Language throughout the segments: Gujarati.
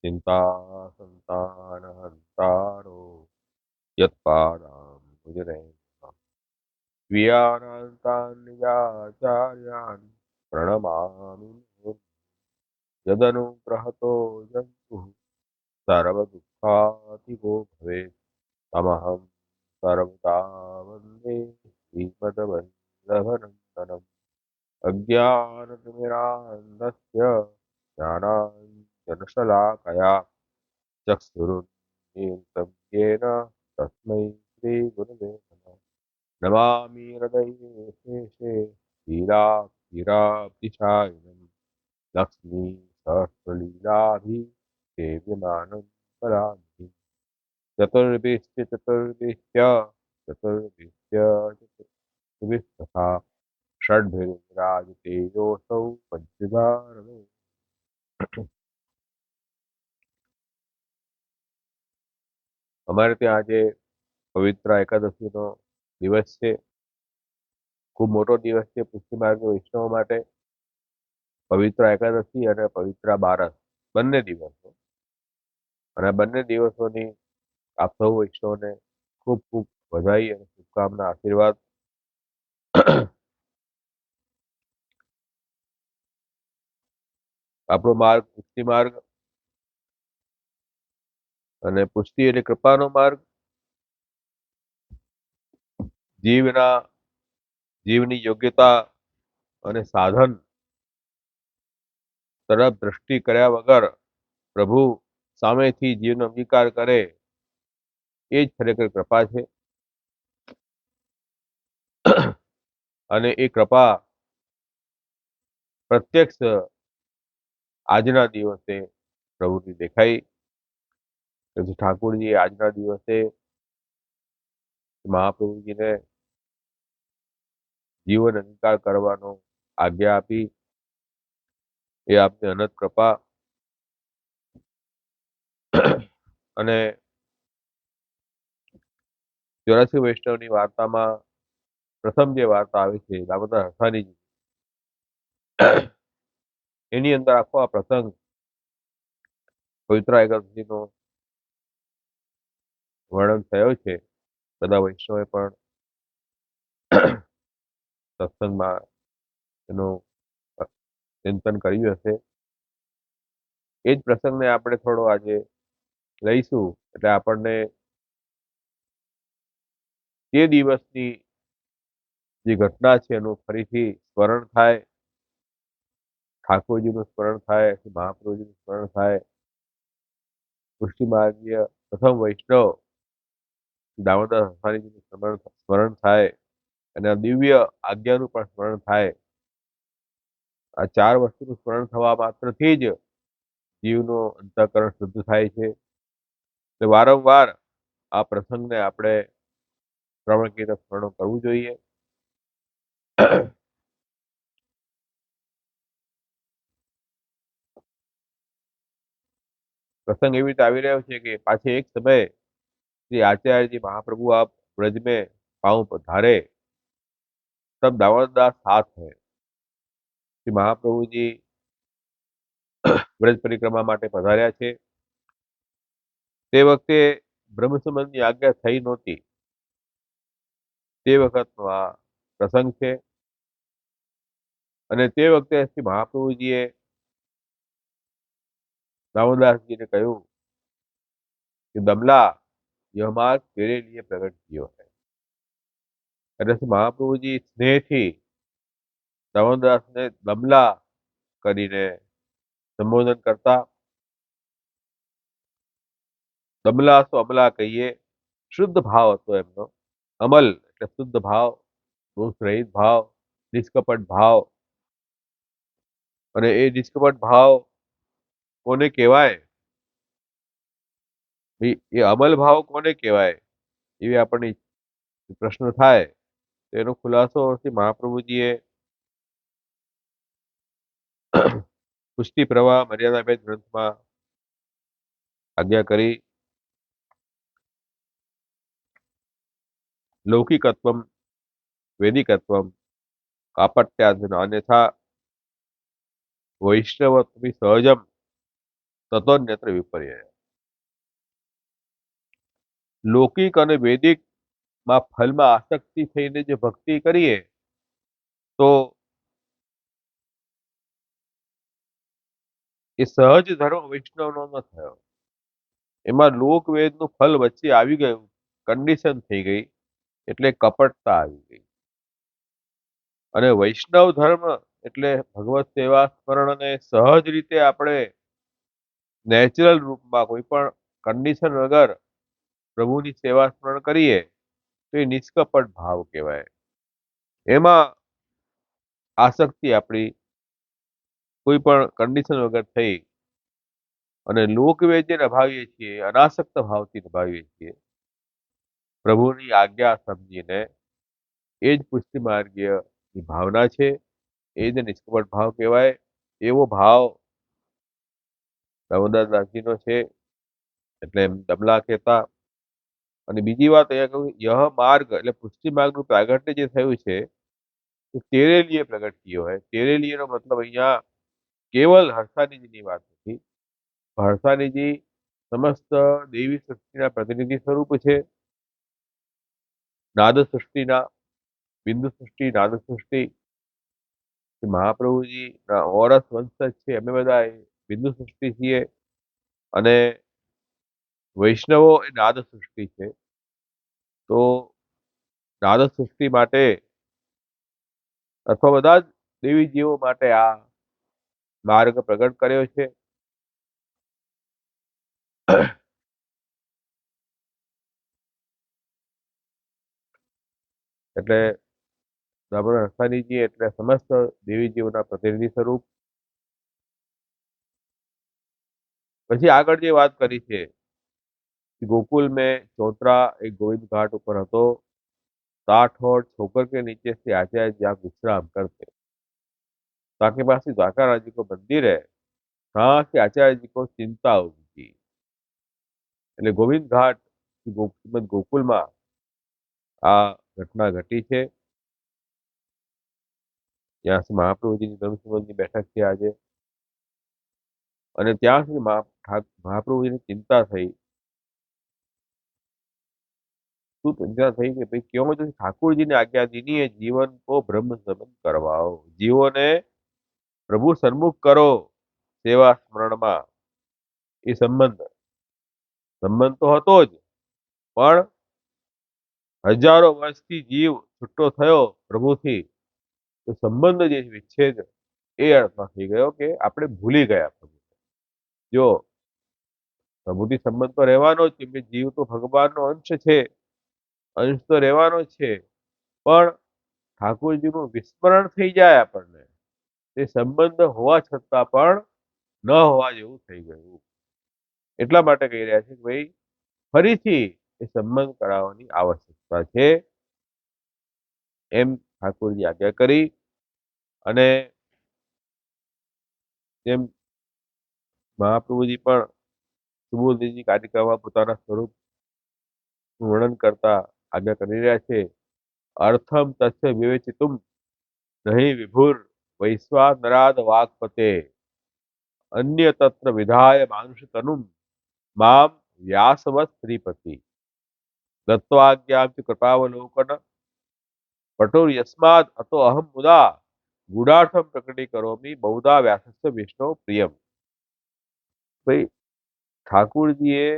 चिंता संतानहन्तारो यत्पादाम्बुजने स्वीयानन्तान् निजाचार्यान् प्रणमामि मुहुर्मुहुः। यदनुग्रहतो जन्तुः सर्वदुःखातिगो भवेत् तमहं सर्वदा वन्दे श्रीमद्वल्लभनन्दनम्। अज्ञानतिमिरान्धस्य ज्ञानाञ्जनशलाकया चक्षुरुन्मीलितं येन तस्मै श्रीगुरवे नमः। नमामि हृदये शेषे शीलाब्धिशायिनं लक्ष्मीसहस्रलीलाभिसेव्यमानं पराङ्मुखिम्। चतुर्भिश्च चतुर्भिस्तथा षड्भिर्विराजते योऽसौ पञ्चधारणे। અમારે ત્યાં આજે પવિત્ર એકાદશીનો દિવસ છે. ખૂબ મોટો દિવસ છે પુષ્ટિ માર્ગ વૈષ્ણવો માટે. પવિત્ર એકાદશી અને પવિત્ર બારસ બંને દિવસો, અને બંને દિવસોની આપ સૌ વૈષ્ણવોને ખૂબ ખૂબ વધાઈ અને શુભકામના, આશીર્વાદ. આપણો માર્ગ પુષ્ટિ માર્ગ, અને પુષ્ટિ એટલે કૃપાનો માર્ગ. જીવની યોગ્યતા અને સાધન તરફ દ્રષ્ટિ કર્યા વગર પ્રભુ સામેથી જીવનો અંગીકાર કરે એ જ ખરેખર કૃપા છે. અને એ કૃપા પ્રત્યક્ષ આજના દિવસે પ્રભુની દેખાઈ. પછી ઠાકોરજી આજના દિવસે મહાપ્રભુજીને જીવન અંગીકાર કરવાનો આજ્ઞા આપી. એ આપની અનંત કૃપા. અને 84 વૈષ્ણવની વાર્તામાં પ્રથમ જે વાર્તા આવે છે દામોદર હરસાણીજી, એની અંદર આખો આ પ્રસંગ પવિત્ર એકાદશીનો વર્ણન થયો છે. બધા વૈષ્ણવે પણ સત્સંગમાં એનું ચિંતન કર્યું હશે. એ જ પ્રસંગને આપણે થોડો આજે લઈશું, એટલે આપણને તે દિવસની જે ઘટના છે એનું ફરીથી સ્મરણ થાય, ઠાકોરજીનું સ્મરણ થાય, મહાપ્રભુજીનું સ્મરણ થાય, પુષ્ટિ માર્ગીય પ્રથમ વૈષ્ણવ દામોદર હરસાણીજીનું સ્મરણ થાય, અને આ દિવ્ય આજ્ઞાનું પણ સ્મરણ થાય. આ ચાર વસ્તુનું સ્મરણ થવા માત્રથી જ જીવનો અંતઃકરણ શુદ્ધ થાય છે. એટલે વારંવાર આ પ્રસંગને આપણે શ્રવણ કીર્તન સ્મરણ કરવું જોઈએ. પ્રસંગ એવી રીતે આવી રહ્યો છે કે પાછે એક સમય श्री आचार्य जी महाप्रभु आप ब्रज में पांव पधारे, तब दामोदरदास साथ है. श्री महाप्रभु जी ब्रज परिक्रमा માટે પધાર્યા છે. તે વખતે બ્રહ્મ સંબંધની આજ્ઞા થઈ નહોતી. તે વખતનો આ પ્રસંગ છે. અને તે વખતે શ્રી મહાપ્રભુજીએ दामोदरदासजीને કહ્યું કે दमला यह मार्ग तेरे लिए प्रकट कियो है. એટલે શ્રી મહાપ્રભુજી સ્નેહથી દામોદરદાસને દમલા કરીને સંબોધન કરતા. દમલા તો અમલા કહીએ, શુદ્ધ ભાવ હતો એમનો. અમલ એટલે શુદ્ધ ભાવ, દોષ રહિત ભાવ, નિષ્કપટ ભાવ. અને એ નિષ્કપટ ભાવ કોને કહેવાય, એ અમલ ભાવ કોને કહેવાય, એવી આપણને પ્રશ્ન થાય. તો એનો ખુલાસો શ્રી મહાપ્રભુજીએ પુષ્ટિ પ્રવાહ મર્યાદાભેદ ગ્રંથમાં આજ્ઞા કરી. લૌકિકત્વમ વૈદિકત્વમ કાપટ્યાદિન અન્યથા વૈષ્ણવત્વ સહજમ તતોન્યત્ર વિપર્યય. લૌકિક અને વૈદિક માં ફલમાં આસક્તિ થઈને જે ભક્તિ કરીએ તો એ સહજ ધર્મ વૈષ્ણવનો ન થયો. એમાં લોક વેદનું ફલ વચ્ચે આવી ગયું, કન્ડિશન થઈ ગઈ, એટલે કપટતા આવી ગઈ. અને વૈષ્ણવ ધર્મ એટલે ભગવત સેવા સ્મરણને સહજ રીતે આપણે નેચરલ રૂપમાં કોઈ પણ કન્ડિશન વગર પ્રભુની સેવા સ્મરણ કરીએ તો એ નિષ્કપટ ભાવ કહેવાય. એમાં આસક્તિ આપણી કોઈ પણ કન્ડિશન વગર થઈ અને લોકવેદ જે નિભાવીએ છીએ અનાસક્ત ભાવથી નિભાવીએ છીએ પ્રભુની આજ્ઞા સમજીને, એ જ પુષ્ટિ માર્ગીયની ભાવના છે, એ જ નિષ્કપટ ભાવ કહેવાય. એવો ભાવ દામોદરદાસજીનો છે, એટલે એમ દમલા કહેતા. અને બીજી વાત અહીંયા કહ્યું, યહ માર્ગ એટલે પુષ્ટિ માર્ગનું પ્રાગટ્ય જે થયું છે એ તેરે લીએ પ્રગટ કિયો હૈ. તેરે લીએ નો મતલબ અહીંયા કેવલ હર્ષાનીજીની વાત નથી. હર્ષાનીજી સમસ્ત દેવી સૃષ્ટિના પ્રતિનિધિ સ્વરૂપ છે. નાદ સૃષ્ટિના, બિંદુ સૃષ્ટિ, નાદ સૃષ્ટિ. મહાપ્રભુજીના ઓરસ વંશજ છે, અમે બધા બિંદુ સૃષ્ટિ છીએ. અને વૈષ્ણવો એ નાદ સૃષ્ટિ છે. તો નાદ સૃષ્ટિ માટે અથવા બધા જ દેવી જીવો માટે આ માર્ગ પ્રગટ કર્યો છે. એટલે દામોદર હરસાણીજી એટલે સમસ્ત દેવી જીવોના પ્રતિનિધિ સ્વરૂપ. પછી આગળ જે વાત કરી છે गोकुल में चौतरा एक गोविंद घाट ऊपर હતો, 60 और ठोकर के नीचे से आचार्य जी आप विश्राम करते, ताकि पास ही द्वारका जी को मंदिर है, वहां से आचार्य जी को चिंता होगी. એટલે ગોવિંદ ઘાટ શ્રીમદ ગોકુલમાં આ ઘટના ઘટી છે. ત્યાં મહાપ્રભુજીની ધર્મસંબંધની બેઠક છે આજે. અને ત્યાં સુધી મહાપ્રભુજીની ચિંતા થઈ. શું ચિંતા થઈ કે ભાઈ क्यों जो ठाकुर जी ने आज्ञा दी है जीवन को ब्रह्म संबंध करवाओ, જીવોને પ્રભુ સન્મુખ કરો સેવા સ્મરણમાં. એ સંબંધ તો હતો જ, પણ હજારો વર્ષથી જીવ છૂટો થયો પ્રભુથી, તો સંબંધ જે વિચ્છેદ એ અર્થમાં થઈ ગયો કે આપણે ભૂલી ગયા પ્રભુ. જો પ્રભુથી સંબંધ તો રહેવાનો જ, કેમ કે જીવ તો ભગવાનનો અંશ છે, અંશ તો રહેવાનો જ છે, પણ ઠાકોરજીનું વિસ્મરણ થઈ જાય આપણને, તે સંબંધ હોવા છતાં પણ ન હોવા જેવું થઈ ગયું. એટલા માટે કહી રહ્યા છે કે ભાઈ ફરીથી એ સંબંધ કરાવવાની આવશ્યકતા છે, એમ ઠાકોરજી આજ્ઞા કરી. અને જેમ મહાપ્રભુજી પણ સુબોધજી કાર્યક્રમમાં પોતાના સ્વરૂપ વર્ણન કરતા આજ્ઞા કરી રહ્યા છે. અર્થમ તસ્ય વિવેચિતુમ નહીં વિભુર વૈશ્વાનરાદ વાક્પતે, અન્ય તત્ર વિધાય માનુષ તનુમ મામ વ્યાસવત શ્રીપતિ, દત્વાજ્ઞામ ચ કૃપાવલોકન પટોર યસ્માદ અતો અહમ મુદા ગુડાર્થમ પ્રકટી કરોમી બહુધા વ્યાસસ્ય વિષ્ણુ પ્રિયમ. ભાઈ ઠાકુરજીએ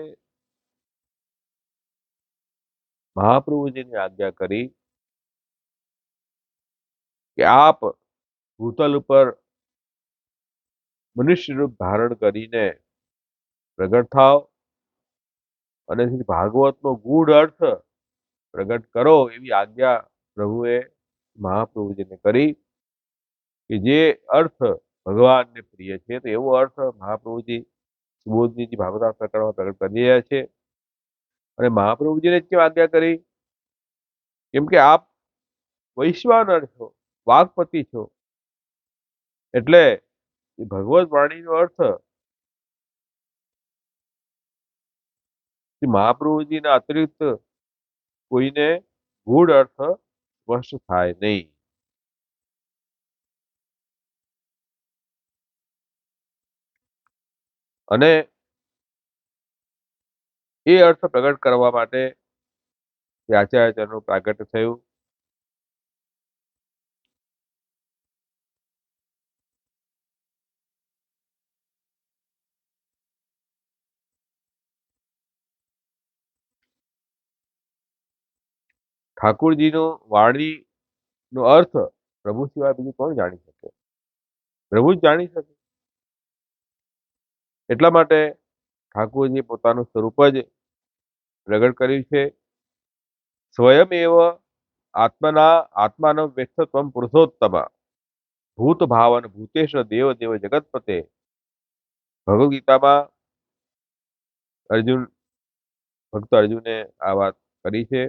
મહાપ્રભુજીની આજ્ઞા કરી કે આપ ભૂતલ ઉપર મનુષ્ય રૂપ ધારણ કરીને પ્રગટ થાવ અને ભાગવતનો ગૂઢ અર્થ પ્રગટ કરો, એવી આજ્ઞા પ્રભુએ મહાપ્રભુજીને કરી કે જે અર્થ ભગવાનને પ્રિય છે, તો એવો અર્થ મહાપ્રભુજી સુબોધજી ભાગવત પ્રકરણમાં પ્રગટ કરી રહ્યા છે. અને મહાપ્રભુજીને કેમ આજ્ઞા કરી? કેમ કે આપ વૈશ્વાનર છો, વાઘપતિ છો, એટલે ભગવત વાણીનો અર્થ મહાપ્રભુજીના અતિરિક્ત કોઈને ગૂઢ અર્થ સ્પષ્ટ થાય નહીં. અને એ અર્થ પ્રગટ કરવા માટે આચાર્યનું પ્રાગટ્ય થયું. ઠાકુરજીનો વાણીનો અર્થ પ્રભુ સિવાય બીજું કોણ જાણી શકે? પ્રભુ જ જાણી શકે. એટલા માટે ઠાકુરજી પોતાનું સ્વરૂપ જ પ્રગટ કર્યું છે. સ્વયં એવ આત્માનો વ્યક્તત્વમ પુરુષોત્તમ ભૂત ભાવન ભૂતેશ દેવ દેવ જગતપતે. ભગવદ ગીતામાં ભક્ત અર્જુને આ વાત કરી છે.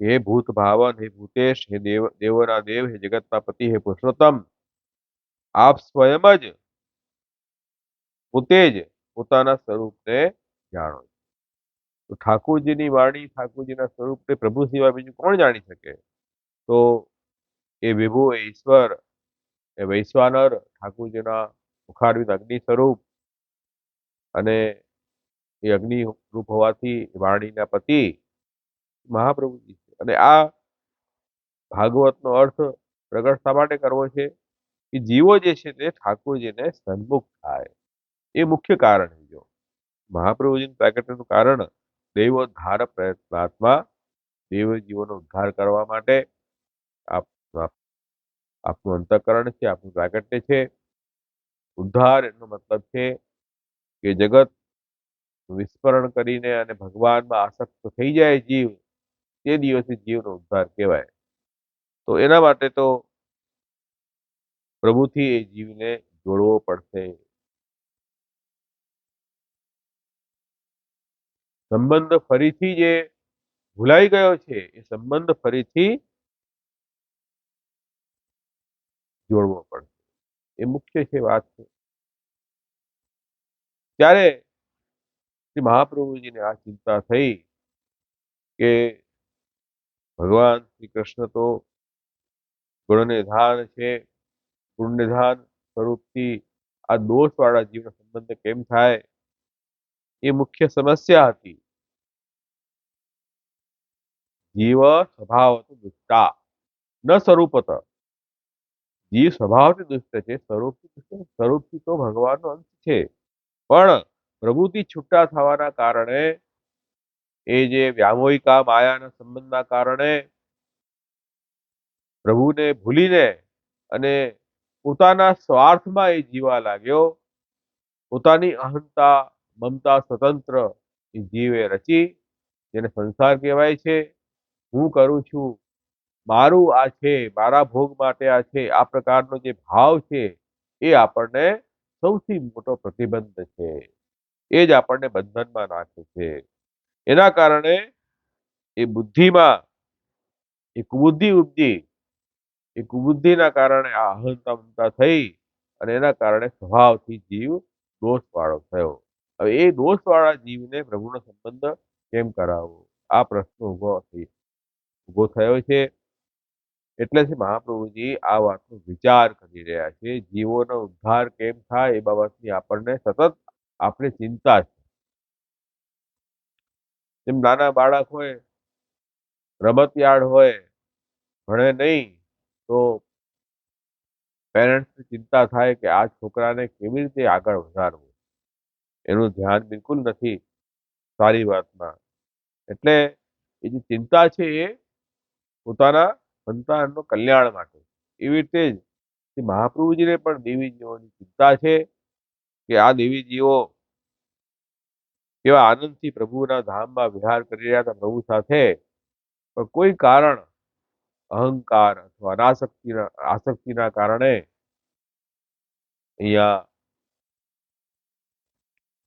હે ભૂત ભાવન, હે ભૂતેશ, હે દેવોના દેવ, હે જગતના પતિ, હે પુરુષોત્તમ, આપ સ્વયં જ પોતે જ પોતાના સ્વરૂપને જાણો. તો ઠાકુરજીની વાણી, ઠાકુરજીના સ્વરૂપને પ્રભુ સિવાય બીજું કોણ જાણી શકે? તો એ વિભુ, એ ઈશ્વર, એ વૈશ્વાનર, ઠાકુરજીના મુખારવિંદ અગ્નિ સ્વરૂપ, અને એ અગ્નિ રૂપ હોવાથી વાણીના પતિ મહાપ્રભુજી છે. અને આ ભાગવતનો અર્થ પ્રગટ શા માટે કરવો છે? કે જીવો જે છે તે ઠાકોરજીને સન્મુખ થાય, એ મુખ્ય કારણ છે. જો મહાપ્રભુજીનું પ્રાગટ્યનું કારણ દૈવોદ્ધાર પ્રયત્નાત્મા, દેવ જીવોનો ઉદ્ધાર કરવા માટે આપનું અંતઃકરણ છે, આપનું પ્રાગટ્ય છે. ઉદ્ધાર એનો મતલબ છે કે જગત વિસ્મરણ કરીને અને ભગવાનમાં આસક્ત થઈ જાય જીવ, તે દિવસે જીવનો ઉદ્ધાર કહેવાય. તો એના માટે તો પ્રભુથી એ જીવને જોડવો પડશે. સંબંધ ફરીથી જે ભૂલાઈ ગયો છે, એ સંબંધ ફરીથી જોડવો પડશે. એ મુખ્ય છે વાત છે. ત્યારે શ્રી મહાપ્રભુજીને આ ચિંતા થઈ કે ભગવાન શ્રી કૃષ્ણ તો ગુણનિધાન છે, ગુણનિધાન સ્વરૂપથી આ દોષવાળા જીવનો સંબંધ કેમ થાય? એ મુખ્ય સમસ્યા હતી. જીવ સ્વભાવત દુષ્ટા ન સ્વરૂપત. જીવ સ્વભાવથી દુષ્ટ છે, સ્વરૂપથી તો ભગવાનનો અંશ છે. પણ પ્રભુથી છૂટા થવાના કારણે, એ જે વ્યામોહિકા માયાના સંબંધના કારણે પ્રભુને ભૂલીને અને પોતાના સ્વાર્થમાં એ જીવા લાગ્યો. પોતાની અહંતા, મમતા, સ્વતંત્ર એ જીવે રચી, જેને સંસાર કહેવાય છે. હું કરું છું, મારું આ છે, મારા ભોગ માટે આ છે, આ પ્રકારનો જે ભાવ છે, એ આપણને સૌથી મોટો પ્રતિબંધ છે. એ જ આપણને બંધનમાં નાખે છે. એના કારણે એ બુદ્ધિમાં એ કુબુદ્ધિ ઉપજી. એ કુબુદ્ધિના કારણે આ અહંતા મમતા થઈ, અને એના કારણે સ્વભાવથી જીવ દોષવાળો થયો. હવે એ દોષવાળા જીવને પ્રભુનો સંબંધ કેમ કરાવવો? આ પ્રશ્ન ઉભો થયો છે. એટલે જ મહાપ્રભુજી આ વાતનો વિચાર કરી રહ્યા છે. જીવોનો ઉદ્ધાર કેમ થાય એ બાબતની આપણને સતત આપણે ચિંતા છે. જેમ નાના બાળક હોય, રમતિયાળ હોય, ભણે નહીં તો પેરેન્ટ્સને ચિંતા થાય કે આ છોકરાને કેવી રીતે આગળ વધારવું. એનું ધ્યાન બિલકુલ નથી સારી વાતમાં. એટલે એ જે ચિંતા છે એ પોતાના સંતાનનો કલ્યાણ માટે. એવી રીતે જ મહાપ્રભુજીને પણ દેવી જીવોની ચિંતા છે કે આ દેવી જીવો એવા આનંદથી પ્રભુના ધામમાં વિહાર કરી રહ્યા હતા પ્રભુ સાથે, પણ કોઈ કારણ, અહંકાર અથવા આસક્તિના કારણે અહીંયા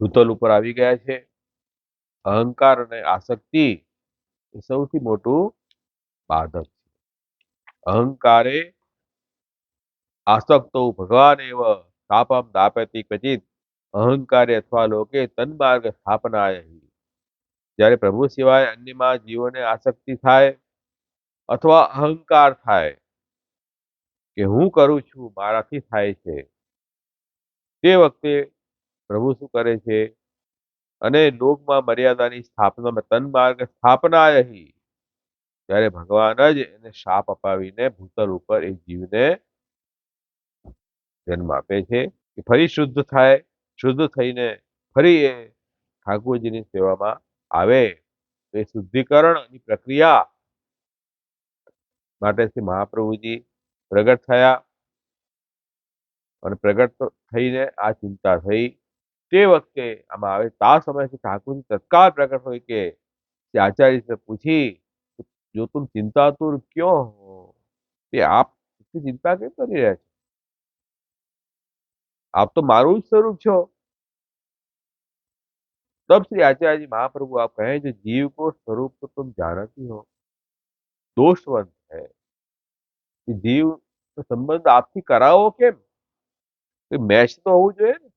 ભૂતલ ઉપર આવી ગયા છે. અહંકાર અને આસક્તિ એ સૌથી મોટું બાધક છે. અહંકારે આસક્તો ભગવાન એવ શાપમ દાપયતિ ક્વચિત અહંકારે અથવા લોકે તન્માર્ગ સ્થાપનાય. જ્યારે પ્રભુ સિવાય અન્યમાં જીવોને આસક્તિ થાય અથવા અહંકાર થાય કે હું કરું છું, મારાથી થાય છે, તે વખતે પ્રભુ શું કરે છે? અને લોકમાં મર્યાદાની સ્થાપનામાં તન્માર્ગ સ્થાપનાય હિ. ત્યારે ભગવાન જ એને શાપ અપાવીને ભૂતલ ઉપર એ જીવને જન્મ આપે છે કે ફરી શુદ્ધ થાય, શુદ્ધ થઈને ફરી એ ઠાકોરજીની સેવામાં આવે. તો એ શુદ્ધિકરણની પ્રક્રિયા માટે શ્રી મહાપ્રભુજી પ્રગટ થયા અને પ્રગટ થઈને આ ચિંતા થઈ. તે વખતે આમાં આવે તા સમયથી ઠાकुर तत्काल प्रकट हुए कि आचार्य से पूछी, जो तुम चिंतातुर क्यों हो? कि आप इतनी चिंता क्यों કરી રહ્યા છો? आप तो मारू જ स्वरूप છો. तब श्री आचार्य जी महाप्रभु आप कहें, जो जीव को स्वरूप तो तुम जानती हो, दोषवंत है कि जीव तो संबंध आपથી કરાવો કેમ? મેચ તો હોવું જોઈએ ને,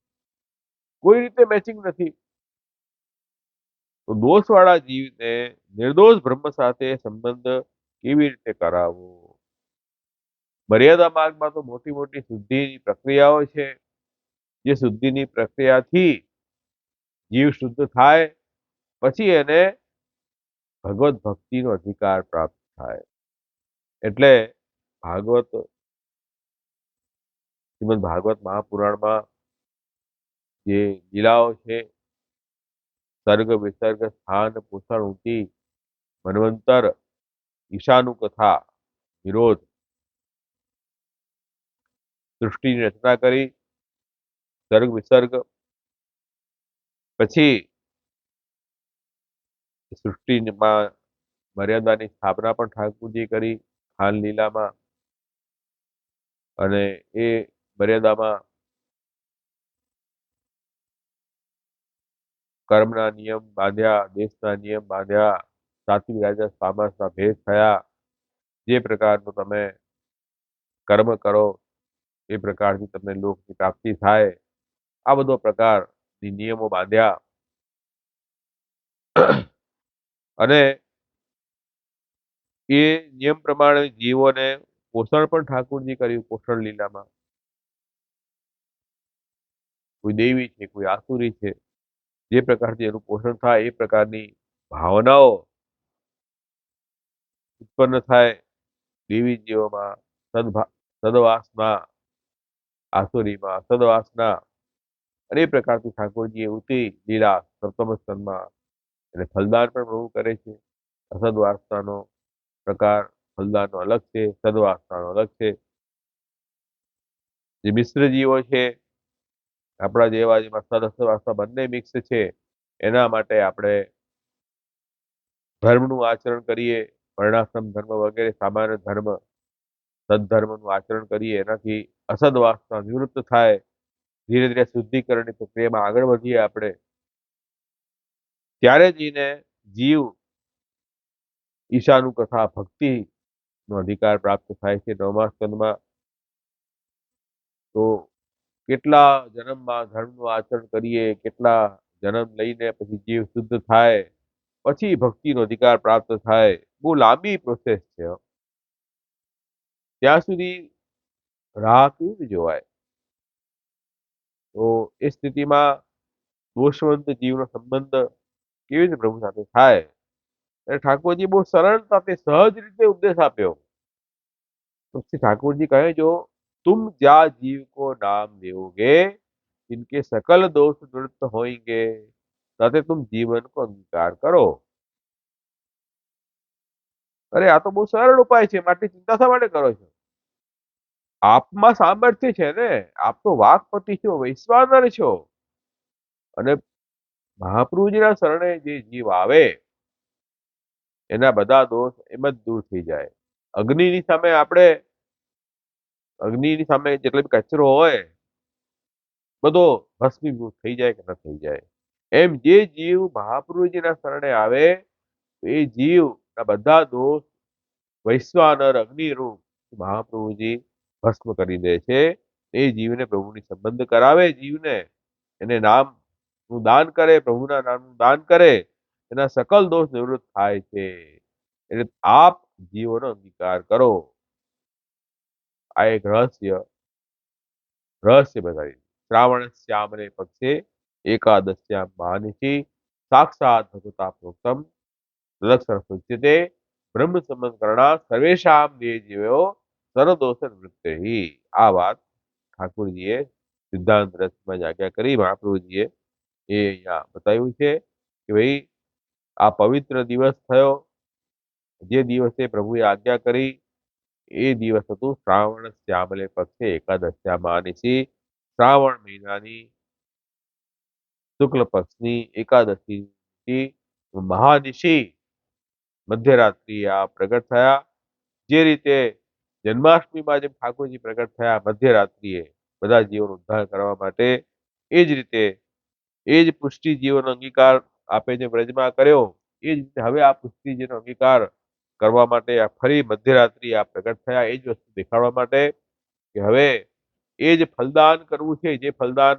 કોઈ રીતે મેચિંગ નથી. તો દોષવાળા જીવને નિર્દોષ બ્રહ્મ સાથે સંબંધ કેવી રીતે કરાવવો? મર્યાદા માર્ગમાં તો મોટી મોટી શુદ્ધિની પ્રક્રિયાઓ છે, જે શુદ્ધિની પ્રક્રિયાથી જીવ શુદ્ધ થાય પછી એને ભગવત ભક્તિનો અધિકાર પ્રાપ્ત થાય. એટલે ભાગવત શ્રીમદ ભાગવત મહાપુરાણમાં જે લીલાઓ છે, સર્ગ વિસર્ગ સ્થાન પોષણ ઊંચી મન્વંતર ઈશાનું કથા વિરોધ, સૃષ્ટિની રચના કરી, સર્ગ વિસર્ગ, પછી સૃષ્ટિમાં મર્યાદાની સ્થાપના પણ ઠાકુરજી કરી ખાન લીલામાં, અને એ મર્યાદામાં કર્મના નિયમ બાંધ્યા, દેશના નિયમ બાંધ્યા, સાત્વિક રાજસ તામસના ભેદ થયા. જે પ્રકારનું તમે કર્મ કરો એ પ્રકારથી તમને લોકની પ્રાપ્તિ થાય, આ બધો પ્રકારની નિયમો બાંધ્યા. અને એ નિયમ પ્રમાણે જીવોને પોષણ પણ ઠાકુરજી કર્યું પોષણ લીલામાં. કોઈ દેવી છે, કોઈ આસુરી છે, જે પ્રકારથી એનું પોષણ થાય એ પ્રકારની ભાવનાઓ ઉત્પન્ન થાય દેવી જીવોમાં, સદવાસના, આસુરીમાં સદવાસના. અને એ પ્રકારથી ઠાકોરજીએ ઉતી લીલા સપ્તમ સ્કંદમાં એટલે ફલદાન પણ પ્રભુ કરે છે. અસદવાસનાનો પ્રકાર ફલદાનનો અલગ છે, સદવાસનાનો અલગ છે. જે મિશ્ર જીવો છે આપણા જેવા, જેમાં સદ અસદવાસના બંને મિક્સ છે, એના માટે આપણે ધર્મનું આચરણ કરીએ, વર્ણાશ્રમ ધર્મ વગેરે સામાન્ય ધર્મ સદધર્મનું આચરણ કરીએ, એનાથી અસદવાસના નિવૃત્ત થાય. ધીરે ધીરે શુદ્ધિકરણની પ્રક્રિયામાં આગળ વધીએ આપણે, ત્યારે જઈને જીવ ઈશાનું કથા ભક્તિનો અધિકાર પ્રાપ્ત થાય છે 9મા સ્કંદમાં. તો કેટલા જન્મમાં ધર્મનું આચરણ કરીએ, કેટલા જન્મ લઈને પછી જીવ શુદ્ધ થાય, પછી ભક્તિનો અધિકાર પ્રાપ્ત થાય. બહુ લાંબી પ્રોસેસ છે. ત્યાં સુધી રાહ કેવી રીતે જોવાય? તો એ સ્થિતિમાં દોષવંત જીવનો સંબંધ કેવી રીતે પ્રભુ સાથે થાય? અને ઠાકોરજી બહુ સરળતાથી સહજ રીતે ઉપદેશ આપ્યો. तो श्री ठाकुर जी कहे, जो तुम ज्या जीव को नाम दोगे, इनके सकल दोष निवृत्त होंगे, ताते तुम जीवन को अंगीकार करो. અરે આ તો બહુ સરળ ઉપાય છે, માટે ચિંતા શા માટે કરો છો? આપમાં સામર્થ્ય છે ને, આપ તો વાકપતિ છો, વૈશ્વાનર છો. અને મહાપ્રભુજીના શરણે જે જીવ આવે એના બધા દોષ એમ જ દૂર થઈ જાય. અગ્નિની સામે આપણે, અગ્નિની સામે જેટલો બી કચરો હોય બધો ભસ્મીભૂત થઈ જાય કે ન થઈ જાય. એમ જે જીવ મહાપ્રભુજીના શરણે આવે એ જીવના બધા દોષ વૈશ્વાનર અગ્નિરૂપ મહાપ્રભુજી ભસ્મ કરી દે છે. એ જીવને પ્રભુની સંબંધ કરાવે, જીવને એને નામનું દાન કરે, પ્રભુના નામનું દાન કરે, એના સકલ દોષ નિવૃત્ત થાય છે. એટલે આપ જીવોનો અંગીકાર કરો. આ એક રહસ્ય બતાવી. શ્રાવણ શ્યામને પક્ષે एकादश्यां मानिषि साक्षात् भगवता प्रोक्तम तदक्षरमुच्यते ब्रह्मसंबंधकरणा सर्वेषां देहजीवो सर्वदोष निवृत्तिः। આ વાત ઠાકોરજીએ સિદ્ધાંત રસમાં જ આજ્ઞા કરી મહાપ્રભુજીએ એ અહીંયા બતાવ્યું છે કે ભાઈ આ પવિત્ર દિવસ થયો, જે દિવસે પ્રભુએ આજ્ઞા કરી એ દિવસ હતું શ્રાવણ શ્યામલે પક્ષે એકાદશ્યા માનિષી, શ્રાવણ મહિનાની શુક્લ પક્ષની એકાદશી મહાનિશી મધ્યરાત્રિએ આ પ્રગટ થયા. જે રીતે જન્માષ્ટમીમાં જેમ ઠાકોરજી પ્રગટ થયા મધ્યરાત્રિએ બધા જીવોનો ઉદ્ધાર કરવા માટે, એ જ રીતે એ જ પુષ્ટિ જીવોનો અંગીકાર આપે જે વ્રજમાં કર્યો, એ જ રીતે હવે આ પુષ્ટિ જીવનો અંગીકાર કરવા માટે આ ફરી મધ્યરાત્રિ આ પ્રગટ થયા. એ જ વસ્તુ દેખાડવા માટે કે હવે એ જ ફલદાન કરવું છે, જે ફલદાન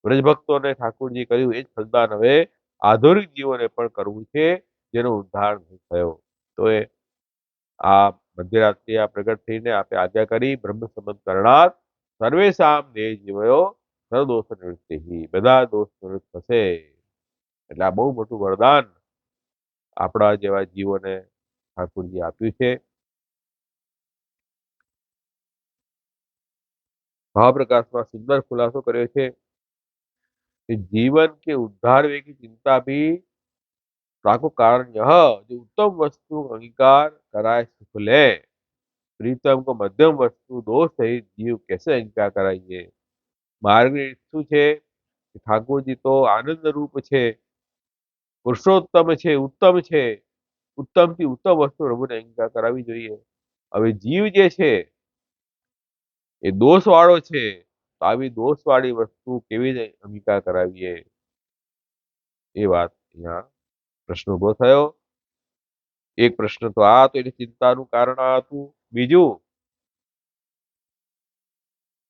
વ્રજભક્તોને ઠાકોરજી કર્યું એ જ ફલદાન હવે આધુનિક જીવોને પણ કરવું છે, જેનો ઉદ્ધાર થયો. તો એ આ મધ્યરાત્રિ આ પ્રગટ થઈને આપે આજ્ઞા કરી બ્રહ્મ સંબંધ કરણાર સર્વેશામ દેહ જીવયો સર્વદોષ નિવૃત્તિ, બધા દોષ નિવૃત્ત થશે. એટલે આ બહુ મોટું વરદાન આપણા જેવા જીવોને ઠાકોરજી આપ્યું છે. મહાપ્રકાશમાં સુંદર ખુલાસો કર્યો છે कि जीवन के उद्धार वे की चिंता भी ताको कारण यह जो उत्तम वस्तु अंगीकार कराए सुख ले, प्रीतम को मध्यम वस्तु दोष सहित जीव कैसे अंगीकार कराइए। માર્ગની શું છે કે ઠાકોરજી તો આનંદ રૂપ છે, પુરુષોત્તમ છે, ઉત્તમ છે, ઉત્તમથી ઉત્તમ વસ્તુ પ્રભુને અંગીકાર કરાવવી જોઈએ. હવે જીવ જે છે એ દોષ વાળો છે, તો આવી દોષવાળી વસ્તુ કેવી રીતે અંગીકાર કરાવીએ, એ વાત અહીંયા પ્રશ્ન ઉભો થયો. એક પ્રશ્ન તો આ તો એની ચિંતાનું કારણ આ હતું. બીજું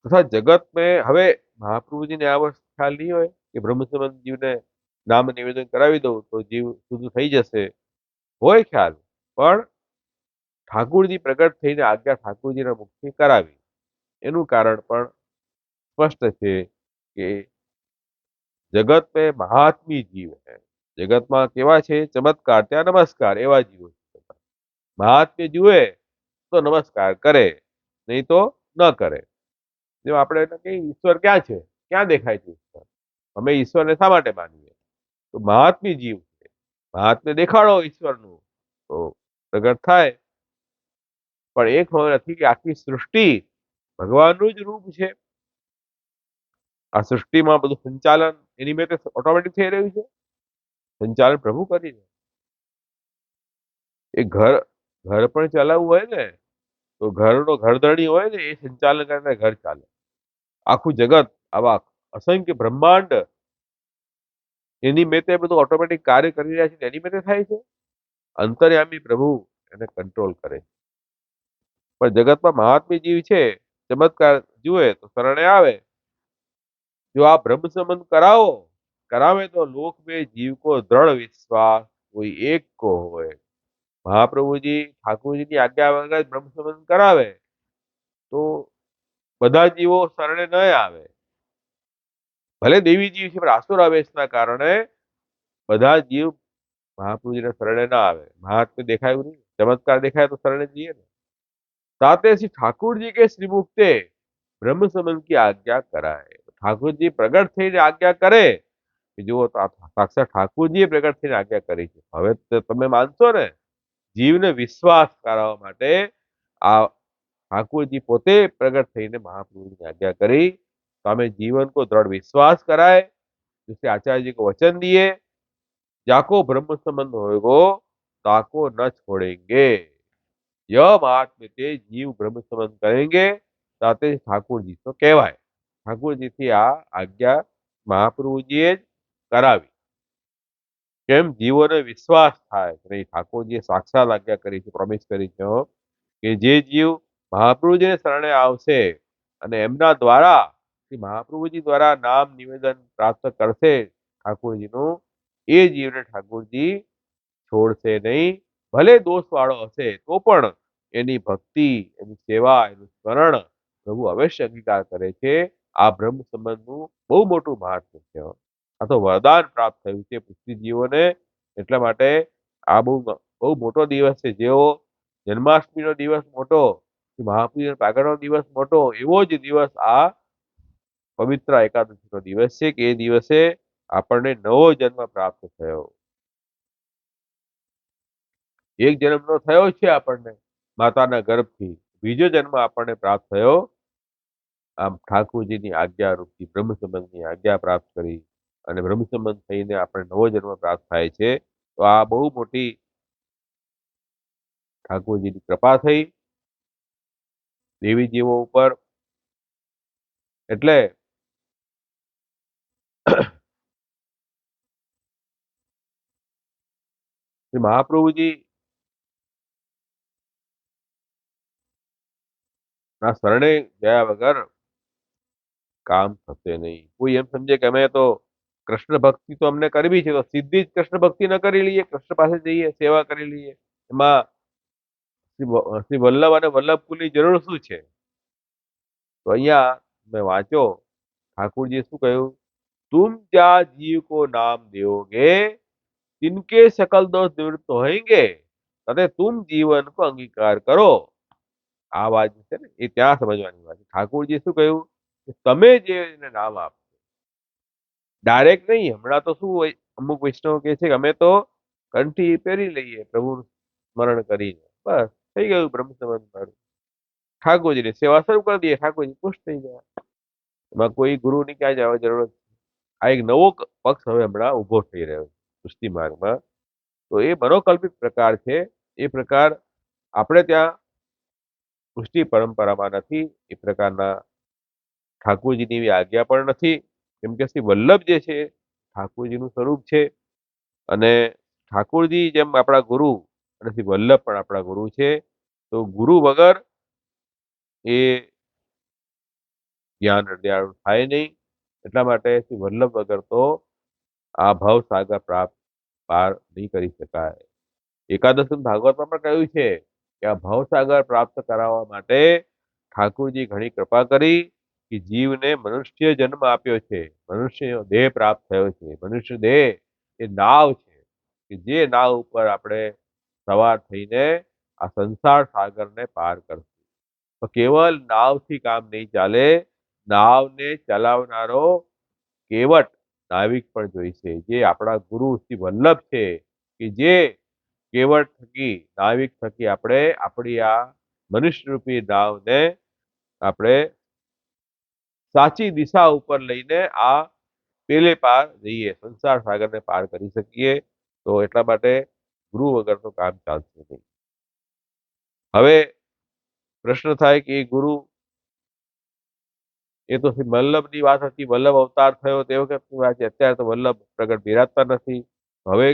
તથા જગત મેં હવે મહાપ્રભુજીને આ વસ્તુ ખ્યાલ નહીં હોય કે બ્રહ્મસંબંધ જીવને નામ નિવેદન કરાવી દઉં તો જીવ શુદ્ધ થઈ જશે, હોય ખ્યાલ, પણ ઠાકોરજી પ્રગટ થઈને આજ્ઞા ઠાકોરજીના મુખથી કરાવી. એનું કારણ પણ સ્પષ્ટ છે કે જગત મેં મહાત્મી જીવ હે, જગતમાં કેવા છે ચમત્કાર ત્યાં નમસ્કાર, એવા જીવો છે. મહાત્મ્ય જુએ તો નમસ્કાર કરે, નહીં તો ન કરે. જેમ આપણે કહીએ ઈશ્વર ક્યાં છે, ક્યાં દેખાય છે ઈશ્વર, અમે ઈશ્વરને શા માટે માનીએ, તો મહાત્મી જીવ છે, મહાત્મ્ય દેખાડો ઈશ્વરનું તો પ્રગટ થાય. પણ એક ખબર નથી કે આખી સૃષ્ટિ ભગવાનનું જ રૂપ છે. આ સૃષ્ટિમાં બધું સંચાલન એની મેં ઓટોમેટિક થઈ રહ્યું છે, સંચાલન પ્રભુ કરી છે. એ ઘર પણ ચલાવવું હોય ને તો ઘરનો ઘરધણી હોય ને એ સંચાલન કરીને ઘર ચાલે. આખું જગત આવા અસંખ્ય બ્રહ્માંડ એની મેતે બધું ઓટોમેટિક કાર્ય કરી રહ્યા છે, એની મેતે થાય છે. અંતર્યામી પ્રભુ એને કંટ્રોલ કરે. પણ જગતમાં મહાત્મી જીવ છે, ચમત્કાર જુએ તો શરણે આવે. જો આ બ્રહ્મ સંબંધ करावे तो लोक में जीव को दृढ़ विश्वास कोई एक को होए. મહાપ્રભુજી ઠાકોરજીની આજ્ઞા વગર બ્રહ્મ સંબંધ કરાવે તો બધા જીવો શરણે ન આવે. ભલે દેવી જીવ છે પણ આસુર આવેશના કારણે બધા જીવ મહાપ્રભુજીના શરણે ના આવે. મહાત્મ્ય દેખાયું નહીં, ચમત્કાર દેખાય તો શરણે જઈએ ને. ताते श्री ठाकुर जी के श्रीमुक्ते ब्रह्म संबंध की आज्ञा कराए. ठाकुर जी प्रगट થઈને આજ્ઞા કરે કે જુઓ તો સાક્ષાત ઠાકોરજીએ પ્રગટ થઈને આજ્ઞા કરી છે. હવે તમે માનશો ને, જીવને વિશ્વાસ કરાવવા માટે આ ठाकुर પોતે प्रगट થઈને મહાપ્રભુની આજ્ञा કરી. तो हमें जीवन को दृढ़ विश्वास कराए, जिससे आचार्य जी को वचन दिए, जाको ब्रह्म संबंध होएगो ताको न छोड़ेंगे. यह महात्म्य ते जीव ब्रह्म संबंध करेंगे ताते ઠાકોરજી તો કહેવાય. ઠાકોરજીથી આ આજ્ઞા મહાપ્રભુજીએ જ કરાવી. કેમ જીવોને વિશ્વાસ થાય કે નહીં, ઠાકોરજીએ સાક્ષાત આજ્ઞા કરી છે, પ્રોમિસ કરી છે કે જે જીવ મહાપ્રભુજીને શરણે આવશે અને એમના દ્વારા મહાપ્રભુજી દ્વારા નામ નિવેદન પ્રાપ્ત કરશે ઠાકોરજીનું, એ જીવને ઠાકોરજી છોડશે નહીં. ભલે દોષવાળો હશે તો પણ એની ભક્તિ, એની સેવા, એનું સ્મરણ પ્રભુ અવશ્ય અંગીકાર કરે છે. આ બ્રહ્મ સંબંધનું બહુ મોટું મહાત્મ્ય છે. આ તો વરદાન પ્રાપ્ત થયું છે પૃથ્વીજીવોને. એટલા માટે આ બહુ મોટો દિવસ છે. જેવો જન્માષ્ટમીનો દિવસ મોટો, મહાપૂજન પ્રાગટ્યનો દિવસ મોટો, એવો જ દિવસ આ પવિત્ર એકાદશીનો દિવસ છે કે એ દિવસે આપણને નવો જન્મ પ્રાપ્ત થયો. એક જન્મનો થયો છે આપણને માતાના ગર્ભથી, બીજો જન્મ આપણને પ્રાપ્ત થયો આમ ઠાકોરજીની આજ્ઞા રૂપથી બ્રહ્મ સંબંધની આજ્ઞા પ્રાપ્ત કરી અને બ્રહ્મ સંબંધ થઈને આપણે નવો જન્મ પ્રાપ્ત થાય છે. તો આ બહુ મોટી ઠાકોરજીની કૃપા થઈ દેવીજીઓ ઉપર. એટલે શ્રી મહાપ્રભુજી ના શરણે ગયા વગર કામ થશે નહીં. કોઈ એમ સમજે કે અમે તો કૃષ્ણ ભક્તિ તો અમને કરવી છે, તો સીધી જ કૃષ્ણ ભક્તિ ન કરી લઈએ, કૃષ્ણ પાસે જઈએ સેવા કરી લઈએ, એમાં શ્રી વલ્લભ અને વલ્લભકુલની જરૂર શું છે? તો અહીંયા તમે વાંચો ઠાकुरજી શું કહ્યું, तुम क्या जीव को नाम दोगे तिनके सकल दोष निवृत्त होंगे तथा तुम जीवन को अंगीकार करो. આ વાત છે ને એ ત્યાં સમજવાની વાત છે. ઠાकुरજી શું કહ્યું કે તમે જે એને નામ આપો ડાયરેક્ટ નહીં. હમણાં તો શું હોય, અમુક વૈષ્ણવ કહે છે કે અમે તો કંઠી પહેરી લઈએ પ્રભુનું સ્મરણ કરીને, બસ થઈ ગયું બ્રહ્મ સંબંધ મારું, ઠાકોરજીની સેવા શરૂ કરી દઈએ, ઠાકોરજી ખુશ થઈ ગયા. એમાં કોઈ ગુરુની ક્યાં જવા જરૂરત. આ એક નવો પક્ષ હવે હમણાં ઉભો થઈ રહ્યો છે સૃષ્ટિ માર્ગમાં. તો એ મનોકલ્પિત પ્રકાર છે. એ પ્રકાર આપણે ત્યાં સૃષ્ટિ પરંપરામાં નથી. એ પ્રકારના ઠાકોરજીની એવી આજ્ઞા પણ નથી. કેમ કે શ્રી વલ્લભ જે છે ઠાકોરજીનું સ્વરૂપ છે અને ઠાકોરજી જેમ આપણા ગુરુ અને શ્રી વલ્લભ પણ આપણા ગુરુ છે. તો ગુરુ વગર એ જ્ઞાન હૃદયાળુ થાય નહીં. એટલા માટે શ્રી વલ્લભ વગર તો આ ભવસાગર પ્રાપ્ત પાર નહીં કરી શકાય. એકાદશ ભાગવતમાં પણ કહ્યું છે કે આ ભવસાગર પ્રાપ્ત કરાવવા માટે ઠાકોરજી ઘણી કૃપા કરી કે જીવને મનુષ્ય જન્મ આપ્યો છે, મનુષ્ય દેહ પ્રાપ્ત થયો છે. મનુષ્ય દેહ એ નાવ છે કે જે નાવ ઉપર આપણે સવાર થઈને આ સંસાર સાગરને પાર કરશું. તો કેવલ નાવથી કામ નહીં ચાલે, નાવને ચલાવનારો કેવટ નાવિક પણ જોઈશે, જે આપણા ગુરુ શ્રી વલ્લભ છે કે જે કેવટ થકી નાવિક થકી આપણે આપણી આ મનુષ્યરૂપી નાવને આપણે સાચી દિશા ઉપર લઈને આ પેલે પાર જઈએ, સંસાર સાગરને પાર કરી શકીએ. તો એટલા માટે ગુરુ વગર તો કામ ચાલશે નહીં. હવે પ્રશ્ન થાય કે એ ગુરુ, એ તો શ્રી વલ્લભની વાત હતી, વલ્લભ અવતાર થયો તે વખતની વાત છે. અત્યારે તો વલ્લભ પ્રગટ બિરાજતા નથી. હવે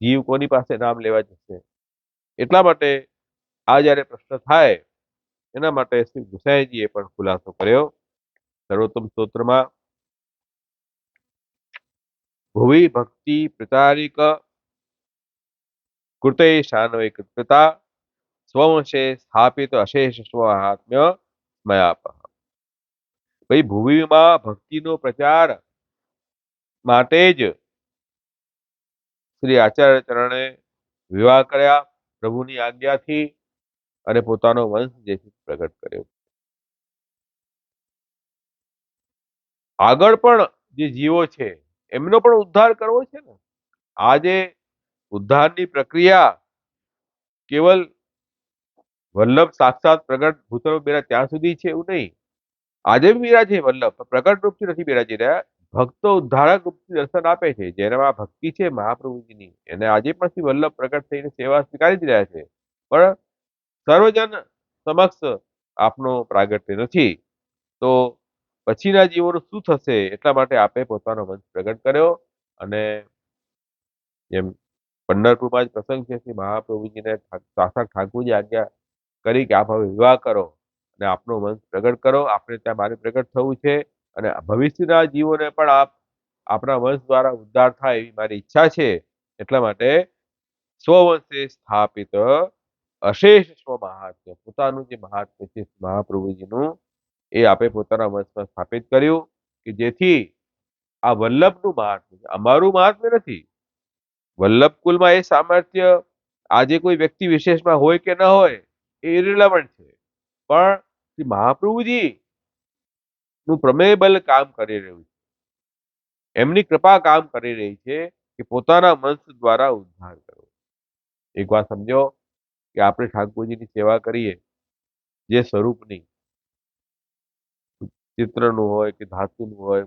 જીવ કોની પાસે નામ લેવા જશે? એટલા માટે આ જયારે પ્રશ્ન થાય એના માટે શ્રી ગુસાઈજીએ પણ ખુલાસો કર્યો સર્વોત્તમ સ્તોત્રમાં. ભુવિ ભક્તિ પ્રચારિક કૃતે શાનવય કૃતતા સ્વંશે સ્થાપિત અશેષ સ્વહાત્મ્ય મયાપ. ભાઈ ભુવિમાં ભક્તિનો પ્રચાર માટે જ શ્રી આચાર્ય ચરણે વિવાહ કર્યા પ્રભુની આજ્ઞાથી અને પોતાનો વંશ જે છે પ્રગટ કર્યો. આગળ પણ જે જીવો છે એમનો પણ ઉદ્ધાર કરવો છે ને. આજે ઉદ્ધારની પ્રક્રિયા કેવલ વલ્લભ સાક્ષાત પ્રગટ ભૂતળ બેરા ત્યાં સુધી છે એવું નહીં. આજે બી બિરાજે વલ્લભ, પ્રગટ રૂપથી નથી બિરાજી રહ્યા. ભક્તો ઉદ્ધારક રૂપથી દર્શન આપે છે. જેનામાં ભક્તિ છે મહાપ્રભુજીની, એને આજે પણ શ્રી વલ્લભ પ્રગટ થઈને સેવા સ્વીકારી જ રહ્યા છે. પણ સર્વજન સમક્ષ આપનો પ્રાગટ્ય નથી. તો પછીના જીવોનું શું થશે? એટલા માટે આપે પોતાનો વંશ પ્રગટ કર્યો. અને જેમ પંઢરપુરમાં જ પ્રસંગ છે, શ્રી મહાપ્રભુજીને સાક્ષાત ઠાકોરજી આજ્ઞા કરી કે આપ હવે વિવાહ કરો અને આપનો વંશ પ્રગટ કરો. આપણે ત્યાં મારે પ્રગટ થવું છે અને ભવિષ્યના જીવોને પણ આપણા વંશ દ્વારા ઉદ્ધાર થાય એવી મારી ઈચ્છા છે. એટલા માટે સ્વવંશે સ્થાપિત અશેષ સ્વ મહાત્મ્ય, પોતાનું જે મહાત્મ્ય છે મહાપ્રભુજીનું, એ આપે પોતાના વંશમાં સ્થાપિત કર્યું. કે જેથી આ વલ્લભનું મહાત્મ્ય છે, અમારું મહાત્મ્ય નથી. વલ્લભ કુલમાં એ સામર્થ્ય આજે કોઈ વ્યક્તિ વિશેષમાં હોય કે ન હોય એ ઇરિલેવન્ટ છે, પણ શ્રી મહાપ્રભુજી નું પ્રમેય બલ કામ કરી રહ્યું છે, એમની કૃપા કામ કરી રહી છે કે પોતાના વંશ દ્વારા ઉદ્ધાર કરો. એક વાત સમજો કે આપણે ઠાકોરજીની સેવા કરીએ, જે સ્વરૂપની, ચિત્રનું હોય કે ધાતુનું હોય,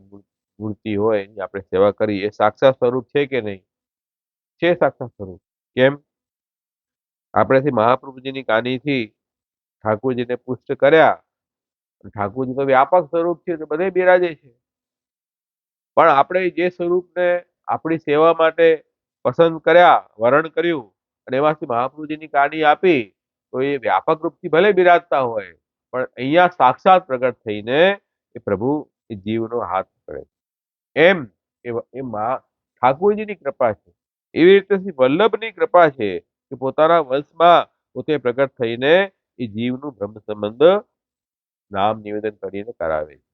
મૂર્તિ હોય, એની આપણે સેવા કરીએ, એ સાક્ષાત સ્વરૂપ છે કે નહીં? છે સાક્ષાત સ્વરૂપ. કેમ? આપણે મહાપ્રભુજીની કાનીથી ઠાકોરજીને પુષ્ટ કર્યા. ઠાકોરજી તો વ્યાપક સ્વરૂપ છે, તો બધે બિરાજે છે. પણ આપણે જે સ્વરૂપને આપણી સેવા માટે પસંદ કર્યા, વરણ કર્યું, અને એમાંથી મહાપ્રભુજીની કાની આપી, તો એ વ્યાપક રૂપથી ભલે બિરાજતા હોય, પણ અહીંયા સાક્ષાત પ્રગટ થઈને એ પ્રભુ એ જીવનો હાથ પકડે. એમ એ ઠાકોરજીની કૃપા છે. એવી રીતે શ્રી વલ્લભની કૃપા છે કે પોતાના વંશમાં પોતે પ્રગટ થઈને એ જીવનું બ્રહ્મ સંબંધ નામ નિવેદન કરીને કરાવે છે.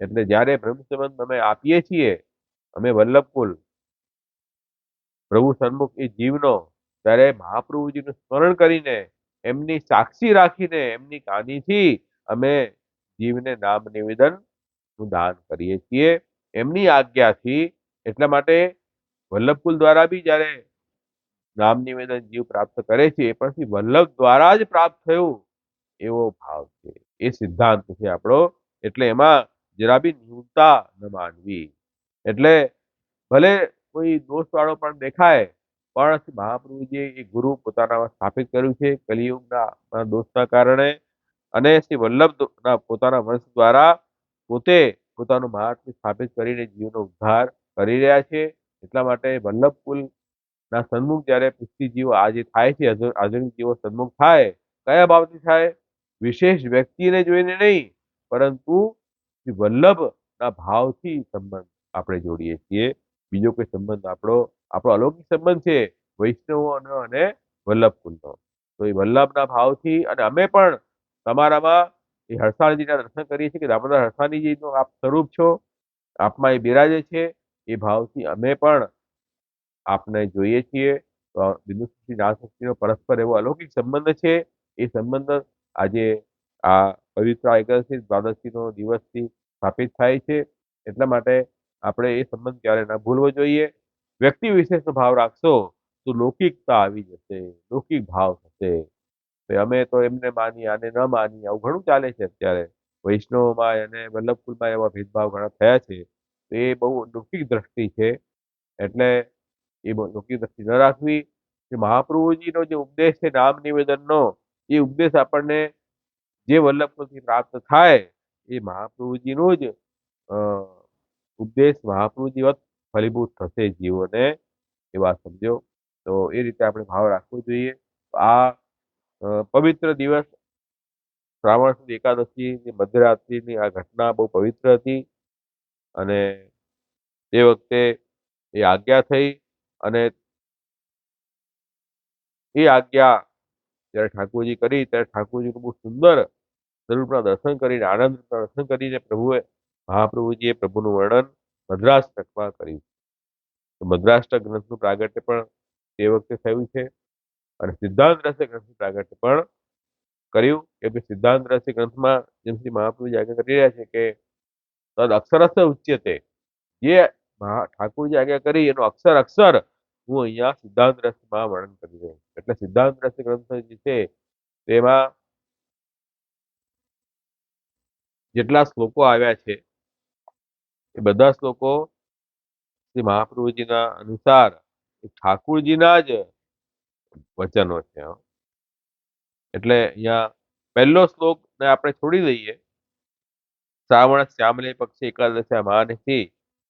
એટલે જ્યારે બ્રહ્મ સંબંધ અમે આપીએ છીએ, અમે વલ્લભકુલ પ્રભુ સન્મુખ એ જીવનો, ત્યારે મહાપ્રભુજીનું સ્મરણ કરીને, એમની સાક્ષી રાખીને, એમની કાનીથી અમે જીવને નામ નિવેદન નું દાન કરીએ છીએ, એમની આજ્ઞાથી. એટલા માટે વલ્લભકુલ દ્વારા બી જ્યારે નામ નિવેદન જીવ પ્રાપ્ત કરે છે, એ પણ શ્રી વલ્લભ દ્વારા જ પ્રાપ્ત થયું એવો ભાવ છે, એ સિદ્ધાંત છે આપણો. એટલે એમાં જરા બી ન્યૂનતા ન માનવી. એટલે ભલે કોઈ દોષ વાળો પણ દેખાય, પણ શ્રી મહાપ્રભુજીએ એ ગુરુ પોતાનામાં સ્થાપિત કર્યું છે કલિયુગના દોષના કારણે, અને શ્રી વલ્લભના પોતાના વંશ દ્વારા પોતે પોતાનું મહાત્મ્ય સ્થાપિત કરીને જીવનો ઉદ્ધાર કરી રહ્યા છે. એટલા માટે વલ્લભ કુલ ના સન્મુખ જયારે પુષ્ટિ જીવો આજે થાય છે, આધુનિક જીવો સન્મુખ થાય, કયા ભાવથી થાય? વિશેષ વ્યક્તિને જોઈને નહીં, પરંતુ શ્રી વલ્લભ ના ભાવથી સંબંધ આપણે જોડીએ છીએ. બીજો કોઈ સંબંધ આપણો અલૌકિક સંબંધ છે વૈષ્ણવોનો અને વલ્લભ કુલનો. તો એ વલ્લભના ભાવથી, અને અમે પણ તમારામાં એ હરસાણજીના દર્શન કરીએ છીએ કે દામોદર હરસાણીજીનું આપ સ્વરૂપ છો, આપમાં એ બિરાજે છે, એ ભાવથી અમે પણ આપને જોઈએ છીએ. તો બિંદુશક્તિ નાશક્તિનો પરસ્પર એવો અલૌકિક સંબંધ છે. એ સંબંધ આજે આ પવિત્ર એકાદશી દ્વાદશીનો દિવસથી સ્થાપિત થાય છે. એટલા માટે આપણે એ સંબંધ ક્યારે ના ભૂલવો જોઈએ. વ્યક્તિ વિશેષનો ભાવ રાખશો તો લૌકિકતા આવી જશે, લૌકિક ભાવ થશે. અમે તો એમને માની, આને ન માની, આવું ઘણું ચાલે છે અત્યારે. વૈષ્ણવમાં અને વલ્લભકુલમાં એવા ભેદભાવ ઘણા થયા છે. એ બહુ લૌકિક દ્રષ્ટિ છે. એટલે એ લૌકિક દ્રષ્ટિ ન રાખવી. મહાપ્રભુજીનો જે ઉપદેશ છે નામ નિવેદનનો, એ ઉપદેશ આપણને જે વલ્લભકુલથી પ્રાપ્ત થાય, એ મહાપ્રભુજીનો જ ઉપદેશ મહાપ્રભુજીવત ફલીભૂત થશે જીવોને, એ વાત સમજો. તો એ રીતે આપણે ભાવ રાખવો જોઈએ. આ પવિત્ર દિવસ, શ્રાવણ સુદ એકાદશીની મધ્યરાત્રિની આ ઘટના બહુ પવિત્ર હતી, અને એ વખતે એ આજ્ઞા થઈ, અને એ આજ્ઞા જ્યારે ઠાકોરજી કરી, ત્યારે ઠાકોરજીનું બહુ સુંદર સ્વરૂપના દર્શન કરીને, આનંદના દર્શન કરીને મહાપ્રભુજીએ પ્રભુનું વર્ણન મદ્રાષ્ટકમાં કર્યું. તો મદ્રાષ્ટક ગ્રંથનું પ્રાગટ્ય પણ તે વખતે થયું છે, અને સિદ્ધાંત રહસ્ય ગ્રંથનું પ્રાગટ્ય પણ કર્યું. કેમ કે સિદ્ધાંત રહસ્ય ગ્રંથમાં જેમ શ્રી મહાપ્રભુજી આજ્ઞા કરી રહ્યા છે કે તદ અક્ષરસ્થ ઉચ્યતે, જે ઠાકોરજી આજ્ઞા કરી એનો અક્ષર અક્ષર હું અહીંયા સિદ્ધાંત રસમાં વર્ણન કરી રહ્યો છું. એટલે સિદ્ધાંત રસ ગ્રંથ જે છે તેમાં જેટલા શ્લોકો આવ્યા છે, એ બધા શ્લોકો શ્રી મહાપ્રભુજીના અનુસાર ઠાકોરજીના જ વચનો છે. એટલે અહીંયા પહેલો શ્લોક ને આપણે છોડી દઈએ. શ્રાવણ શ્યામલે પક્ષે એકાદશા માનથી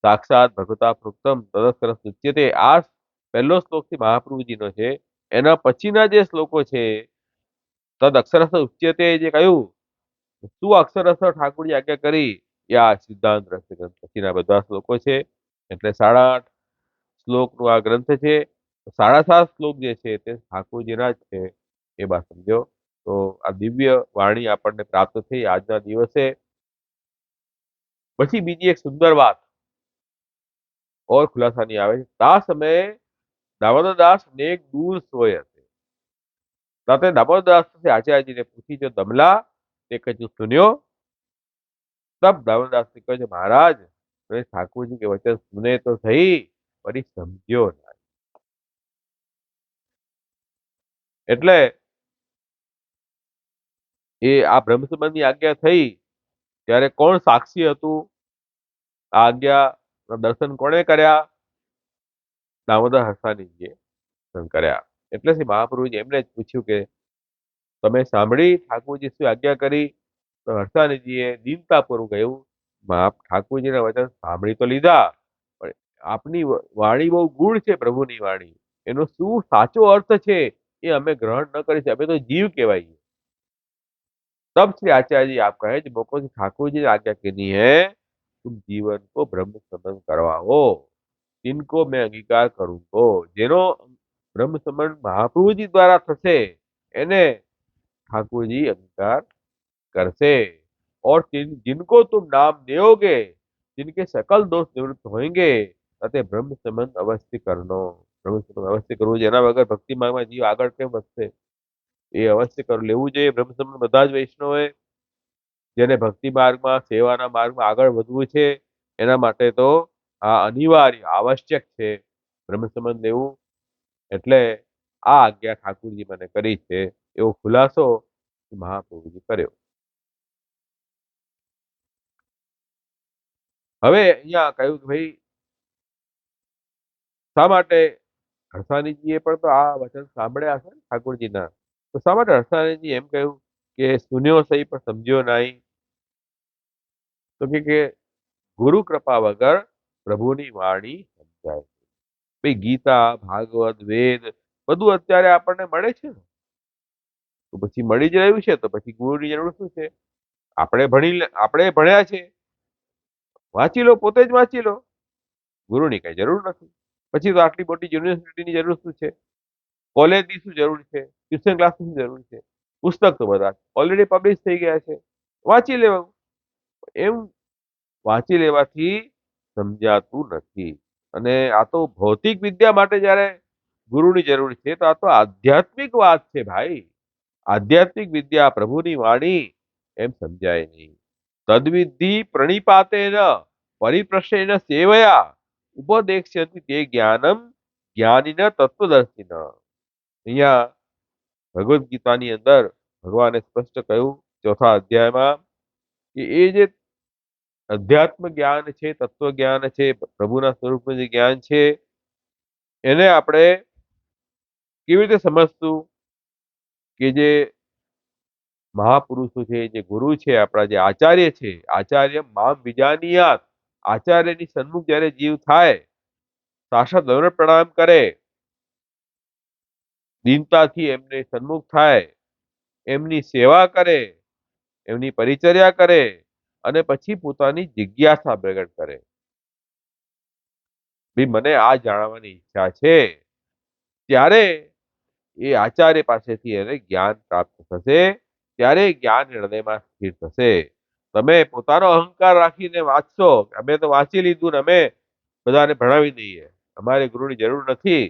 સાક્ષાત ભગવતા પ્રોક્તમ તદસરસ ઉચ્યતે. આ પહેલો શ્લોક થી મહાપ્રભુજીનો છે. એના પછીના જે શ્લોકો છે, તદ અક્ષરસ ઉચ્યતે જે કહ્યું, શું અક્ષરસ ઠાકોરજી આજ્ઞા કરી, એ આ સિદ્ધાંત રહસ્ય ગ્રંથ પછીના બધા શ્લોકો છે. એટલે 8.5 શ્લોકનું આ ગ્રંથ છે. 7.5 શ્લોક જે છે તે ઠાકોરજીના જ છે, એ વાત સમજો. તો આ દિવ્ય વાણી આપણને પ્રાપ્ત થઈ આજના દિવસે. પછી બીજી એક સુંદર વાત और ખુલાસાની આવે છે। તા સમયે દામોદરદાસ અનેક દૂર સોય હશે। ताते दामोदरदास से आचार्य जी ने पूछी जो दमला ते कछु सुन्यो। तब दामोदरदास ने कहे महाराज मैंने ठाकुर जी के वचन सुने तो सही पर समझ्यो ना। એટલે એ આ બ્રહ્મસંબંધની આજ્ઞા થઈ ત્યારે કોણ સાક્ષી હતું? આ આજ્ઞા દર્શન કોણે કર્યા? દામોદર હરસાણીજીએ દર્શન કર્યા। એટલે શ્રી મહાપ્રભુજી એમને જ પૂછ્યું કે તમે સાંભળી ઠાકોરજી શું આજ્ઞા કરી? તો હરસાણીજીએ દીનતાપૂર્વક કહ્યું ઠાકોરજીના વચન સાંભળી તો લીધા પણ આપની વાણી બહુ ગૂઢ છે, પ્રભુની વાણી એનો શું સાચો અર્થ છે એ અમે ગ્રહણ ન કરી છે, અમે તો જીવ કહેવાય। तब श्री आचार्य जी आप कहे जो मोको ठाकुर जी ने आज्ञा की है तुम जीवन को ब्रह्म संबंध करवाओ। इनको मैं अंगीकार करूंगो। जेनो ब्रह्म संबंध महाप्रभु जी द्वारा थसे एने ठाकुर जी अंगीकार करसे। और जिनको तुम नाम दोगे जिनके सकल दोष निवृत्त होंगे तथे ब्रह्म संबंध अवश्य करनो। ब्रह्म संबंध अवश्य करવું જેના વગર ભક્તિ માર્ગમાં જીવ આગળ કેમ વધશે? એ અવશ્ય કર લેવું જોઈએ। બ્રહ્મ સંબંધ બધા જ વૈષ્ણવોએ જેને ભક્તિ માર્ગમાં સેવાના માર્ગમાં આગળ વધવું છે એના માટે તો આ અનિવાર્ય આવશ્યક છે બ્રહ્મ સંબંધ લેવું। એટલે આ આજ્ઞા ઠાકુરજી મને કરી છે એવો ખુલાસો મહાપ્રભુજી કર્યો। હવે અહીંયા કહ્યું કે ભાઈ શા માટે હરસાણીજીએ પણ તો આ વચન સાંભળ્યા હશે ને ઠાકોરજીના, તો શા માટે હરસાણીજી એમ કહ્યું કે સુન્યો સહી પણ સમજ્યો નહીં? તો કે ગુરુ કૃપા વગર પ્રભુની વાણી સમજાય। ભાઈ ગીતા, ભાગવત, વેદ બધું અત્યારે આપણને મળે છે ને, તો પછી મળી જ રહ્યું છે તો પછી ગુરુની જરૂર શું છે? આપણે ભણ્યા છે, વાંચી લો, પોતે જ વાંચી લો, ગુરુની કઈ જરૂર નથી। પછી તો આટલી મોટી યુનિવર્સિટીની જરૂર શું છે? કોલેજની શું જરૂર છે? ટ્યુશન ક્લાસની શું જરૂર છે? પુસ્તક તો બધા ઓલરેડી પબ્લિશ થઈ ગયા છે, વાંચી લેવાનું। એમ વાંચી લેવાથી સમજાતું નથી। અને આ તો ભૌતિક વિદ્યા માટે જ્યારે ગુરુની જરૂર છે તો આ તો આધ્યાત્મિક વાત છે ભાઈ। આધ્યાત્મિક વિદ્યા પ્રભુની વાણી એમ સમજાય નહીં। તદ્વિધિ પ્રણિપાતેન પરિપ્રશ્નેન સેવયા ઉપદેક્ષ્યતિ તે જ્ઞાનમ જ્ઞાનિન તત્વદર્શિન। અહીંયા ભગવદ્ ગીતાની અંદર ભગવાને સ્પષ્ટ કહ્યું ચોથા અધ્યાયમાં કે એ જે અધ્યાત્મ જ્ઞાન છે, તત્વ જ્ઞાન છે, પ્રભુના સ્વરૂપનું જે જ્ઞાન છે એને આપણે કેવી રીતે સમજતું? કે જે મહાપુરુષો છે, જે ગુરુ છે, આપણા જે આચાર્ય છે, આચાર્ય મામ વિજાનીયાત, આચાર્યની સન્મુખ જ્યારે જીવ થાય, સાક્ષાત દંડ પ્રણામ કરે, દીનતાથી એમને સન્મુખ થાય, એમની સેવા કરે, એમની પરિચર્યા કરે અને પછી પોતાની જિજ્ઞાસા પ્રગટ કરે, ભાઈ મને આ જાણવાની ઈચ્છા છે, ત્યારે એ આચાર્ય પાસેથી એને જ્ઞાન પ્રાપ્ત થશે। ત્યારે જ્ઞાન હૃદયમાં સ્થિર થશે। તમે પોતાનો અહંકાર રાખીને વાંચશો, અમે તો વાંચી લીધું ને અમે બધાને ભણાવી દઈએ, અમારે ગુરુની જરૂર નથી,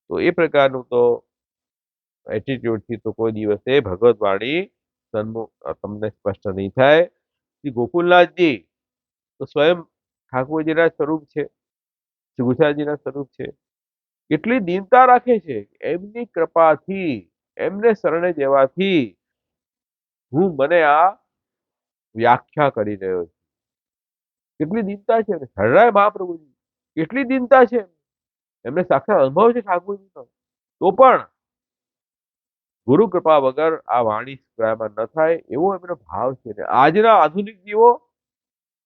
તો એ પ્રકારનું તો એટીટ્યુડથી તો કોઈ દિવસે ભગવત વાણી સન્મુખ તમને સ્પષ્ટ નહીં થાય। શ્રી ગોકુલનાથજી તો સ્વયં ઠાકોરજીના સ્વરૂપ છે, શ્રી ગુસાઈજીના સ્વરૂપ છે। કેટલી દીનતા રાખે છે, એમની કૃપાથી, એમને શરણે જવાથી હું મને આ વ્યાખ્યા કરી રહ્યો છું। કેટલી દીનતા છે હરરાય મહાપ્રભુજી, કેટલી દીનતા છે, એમને સાક્ષાત અનુભવ છે ઠાકોરજીનો, તો પણ ગુરુ કૃપા વગર આ વાણી સ્વયમાં ન થાય એવો એમનો ભાવ છે। ને આજના આધુનિક જીવો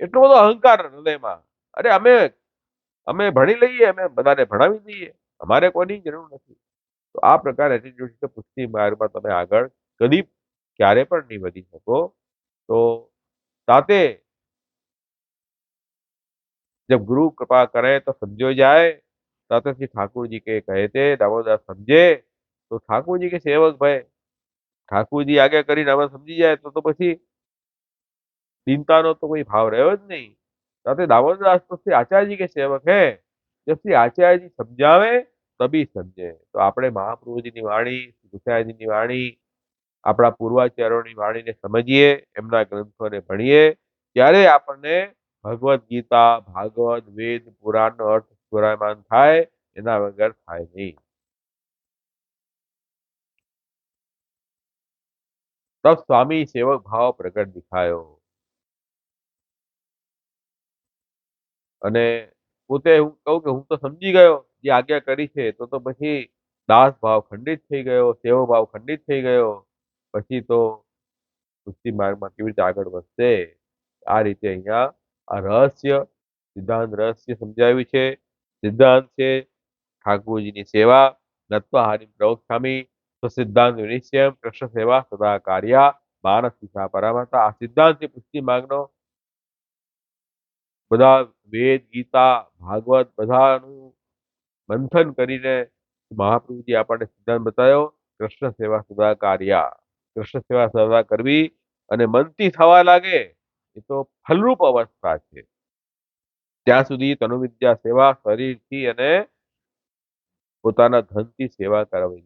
એટલો બધો અહંકાર હૃદયમાં, અરે અમે ભણી લઈએ, અમે બધાને ભણાવી દઈએ, અમારે કોઈની જરૂર નથી। તો આ પ્રકાર એટીટ્યુડ છે પુષ્ટિ માર્ગમાં તમે આગળ કદી ક્યારે પણ નહીં વધી શકો। तो ताते जब गुरु कृपा करे तो समझो जाए, ताते श्री ठाकुर जी के कहे थे दामोदर समझे तो ठाकुर जी के सेवक भय, ઠાકુર જી આજ્ઞા કરીને આપણે સમજી જાય તો પછી ચિંતાનો તો કોઈ ભાવ રહ્યો જ નહીં। जाते दामोदरदास तो श्री आचार्य जी के सेवक है। जब श्री आचार्य जी समझावे तभी समझे। तो આપણે મહાપ્રભુજીની વાણી, ગુસાઈજીની વાણી, આપણા પૂર્વાચાર્યોની વાણીને સમજીએ, એમના ગ્રંથોને ભણીએ, ત્યારે આપણને ભગવદ્ ગીતા, ભાગવત, વેદ, પુરાણનો અર્થ સ્ફુરાયમાન થાય, એના વગર થાય નહીં। તબ સ્વામી સેવક ભાવ પ્રગટ દિખાયો। અને પોતે હું કહું કે હું તો સમજી ગયો જે આજ્ઞા કરી છે, તો પછી દાસ ભાવ ખંડિત થઈ ગયો, સેવો ભાવ ખંડિત થઈ ગયો, પછી તો મુક્તિ માર્ગમાં કેવી રીતે આગળ વધશે? આ રીતે અહીંયા આ રહસ્ય, સિદ્ધાંત રહસ્ય સમજાવ્યું છે। સિદ્ધાંત છે ઠાકોરજીની સેવા, નત્વાહારી પ્રવક્ષ્યામિ, તો સિદ્ધાંત વિનિશ્ચયમ કૃષ્ણ સેવા સદા કાર્યા, માનસ દિશા પરામર્શ। આ સિદ્ધાંત છે પુષ્ટિ માર્ગનો। બધા વેદ, ગીતા, ભાગવત બધાનું મંથન કરીને મહાપ્રભુજી આપણને સિદ્ધાંત બતાવ્યો, કૃષ્ણ સેવા સદા કાર્યા। કૃષ્ણ સેવા સદા કરવી અને મનથી થવા લાગે એ તો ફલરૂપ અવસ્થા છે। ત્યાં સુધી તનુવિદ્યા સેવા શરીરથી અને પોતાના ધનથી સેવા કરવી।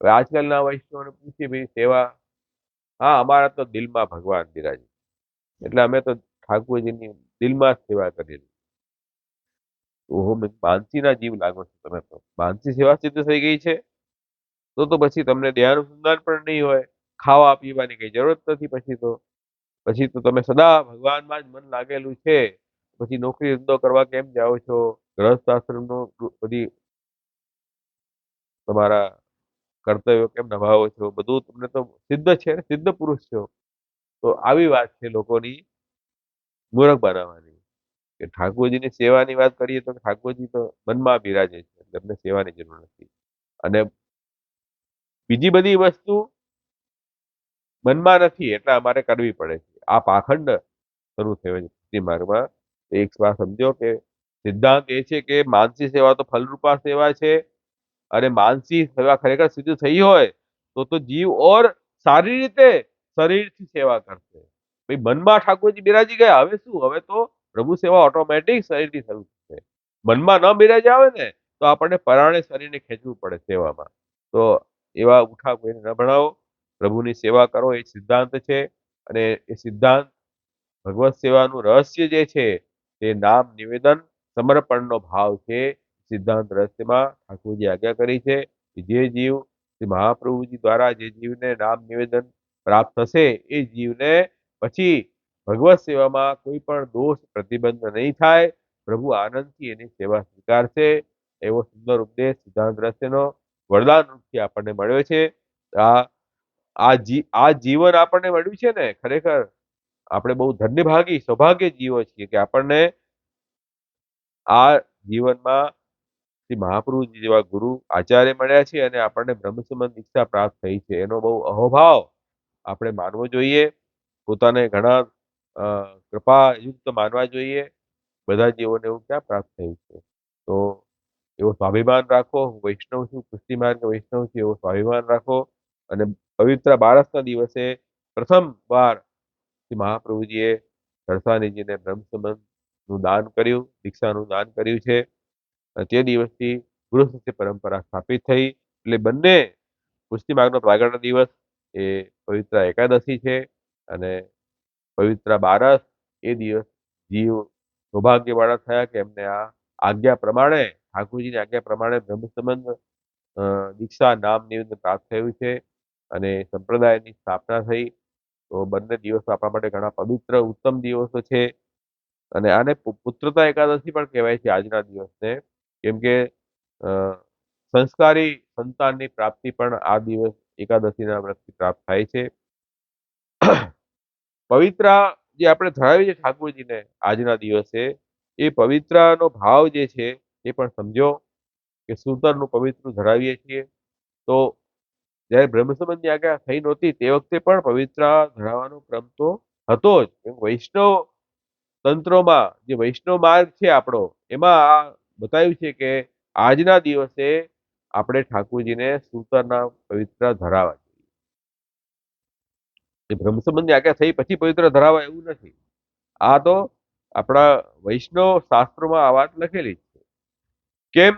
હવે આજકાલના વૈષ્ણવને પૂછીએ ભાઈ સેવા, હા અમારા તો દિલમાં ભગવાન બિરાજે, એટલે અમે તો ઠાકોરજીની દિલમાં જ સેવા કરેલી। ઓહો, માનસીના જીવ લાગો છો તમે તો। માનસી સેવા સિદ્ધ થઈ ગઈ છે તો પછી તમને ધ્યાન પણ નહીં હોય, ખાવા પીવાની કઈ જરૂરત નથી। પછી તો તમે સદા ભગવાનમાં જ મન લાગેલું છે, પછી નોકરી ધંધો કરવા કેમ જાઓ છો? ગ્રહસ્થ આશ્રમનો બધી તમારા કર્તવ્યો કેમ નિભાવો છો? બધું તમને તો સિદ્ધ છે ને, સિદ્ધ પુરુષ છો। તો આવી વાત છે લોકોની મૂર્ખ બનાવવાની, કે ઠાકોરજીની સેવાની વાત કરીએ તો ઠાકોરજી તો મનમાં બિરાજે છે, એટલે એમને સેવાની જરૂર નથી। અને બીજી બધી વસ્તુ મનમાં નથી એટલે અમારે કરવી પડે છે। આ પાખંડ શરૂ થયો છે ભક્તિ માર્ગમાં। એક વાત સમજો કે સિદ્ધાંત એ છે કે માનસી સેવા તો ફલરૂપા સેવા છે, અને માનસી સેવા ખરેખર સિદ્ધ થઈ હોય તો જીવ ઓર સારી રીતે શરીરથી સેવા કરશે। ભાઈ મનમાં ઠાકોરજી બિરાજી ગયા, હવે શું? હવે તો પ્રભુ સેવા ઓટોમેટિક શરીરથી શરૂ થશે। મનમાં ન બિરાજ્યા આવે ને તો આપણને પરાણે શરીરને ખેંચવું પડે સેવામાં। તો એવા ઉઠા કોઈને ન ભણાવો, પ્રભુની સેવા કરો એ સિદ્ધાંત છે। અને એ સિદ્ધાંત ભગવત સેવાનું રહસ્ય જે છે તે નામ નિવેદન સમર્પણનો ભાવ છે। સિદ્ધાંત રહસ્યમાં ઠાકોરજી આજ્ઞા કરી છે કે જે જીવ શ્રી મહાપ્રભુજી દ્વારા જે જીવને નામ નિવેદન પ્રાપ્ત થશે એ જીવને પછી ભગવત સેવામાં કોઈ પણ દોષ પ્રતિબંધ નહીં થાય, પ્રભુ આનંદથી એની સેવા સ્વીકારશે। એવો સુંદર ઉપદેશ સિદ્ધાંત રહસ્યનો વરદાન રૂપથી આપણને મળ્યો છે। આ આ જીવન આપણને મળ્યું છે ને, ખરેખર આપણે બહુ ધન્યભાગી સૌભાગ્ય જીવો છીએ કે આપણને આ જીવનમાં શ્રી મહાપ્રભુજી જેવા ગુરુ આચાર્ય મળ્યા છે અને આપણને બ્રહ્મસંબંધ દીક્ષા પ્રાપ્ત થઈ છે। એનો બહુ અહોભાવ આપણે માનવો જોઈએ, પોતાને ઘણા કૃપાયુક્ત માનવા જોઈએ। બધા જીવોને એવું ક્યાં પ્રાપ્ત થયું છે? તો એવો સ્વાભિમાન રાખો, હું વૈષ્ણવ છું, પુષ્ટિ માર્ગ વૈષ્ણવ છું એવો સ્વાભિમાન રાખો। અને પવિત્ર બારસના દિવસે પ્રથમ વાર શ્રી મહાપ્રભુજીએ સરસાનીજીને બ્રહ્મસંબંધનું દાન કર્યું, દીક્ષાનું દાન કર્યું છે। અને તે દિવસથી ગુરુ શિષ્ય પરંપરા સ્થાપિત થઈ। એટલે બંને પુષ્ટિ માર્ગનો પ્રાગટ્ય દિવસ એ પવિત્ર એકાદશી છે અને પવિત્ર બારસ એ દિવસ જીવ સૌભાગ્યવાળા થયા કે એમને આ આજ્ઞા પ્રમાણે, ઠાકોરજીની આજ્ઞા પ્રમાણે બ્રહ્મસંબંધ દીક્ષા નામ નિવેદન પ્રાપ્ત થયું છે અને સંપ્રદાયની સ્થાપના થઈ। તો બંને દિવસો આપણા માટે ઘણા પવિત્ર ઉત્તમ દિવસો છે। અને આને પુત્રતા એકાદશી પણ કહેવાય છે આજના દિવસને, કેમ કે સંસ્કારી સંતાનની પ્રાપ્તિ પણ આ દિવસ એકાદશીના વ્રતથી પ્રાપ્ત થાય છે। પવિત્ર જે આપણે ધરાવીએ છીએ ઠાકોરજીને આજના દિવસે, એ પવિત્રનો ભાવ જે છે એ પણ સમજો કે સૂતરનું પવિત્ર ધરાવીએ છીએ તો જ્યારે બ્રહ્મસંબંધની આજ્ઞા થઈ નહોતી તે વખતે પણ પવિત્ર ધરાવવાનો ક્રમ તો હતો જ। વૈષ્ણવ તંત્રોમાં જે વૈષ્ણવ માર્ગ છે આપણો, એમાં આ બતાવ્યું છે કે આજના દિવસે આપણે ઠાકોરજીને સૂતરના પવિત્ર ધરાવવા જોઈએ। બ્રહ્મસંબંધની આજ્ઞા થઈ પછી પવિત્ર ધરાવવા એવું નથી। આ તો આપણા વૈષ્ણવ શાસ્ત્રોમાં આ વાત લખેલી છે. કેમ?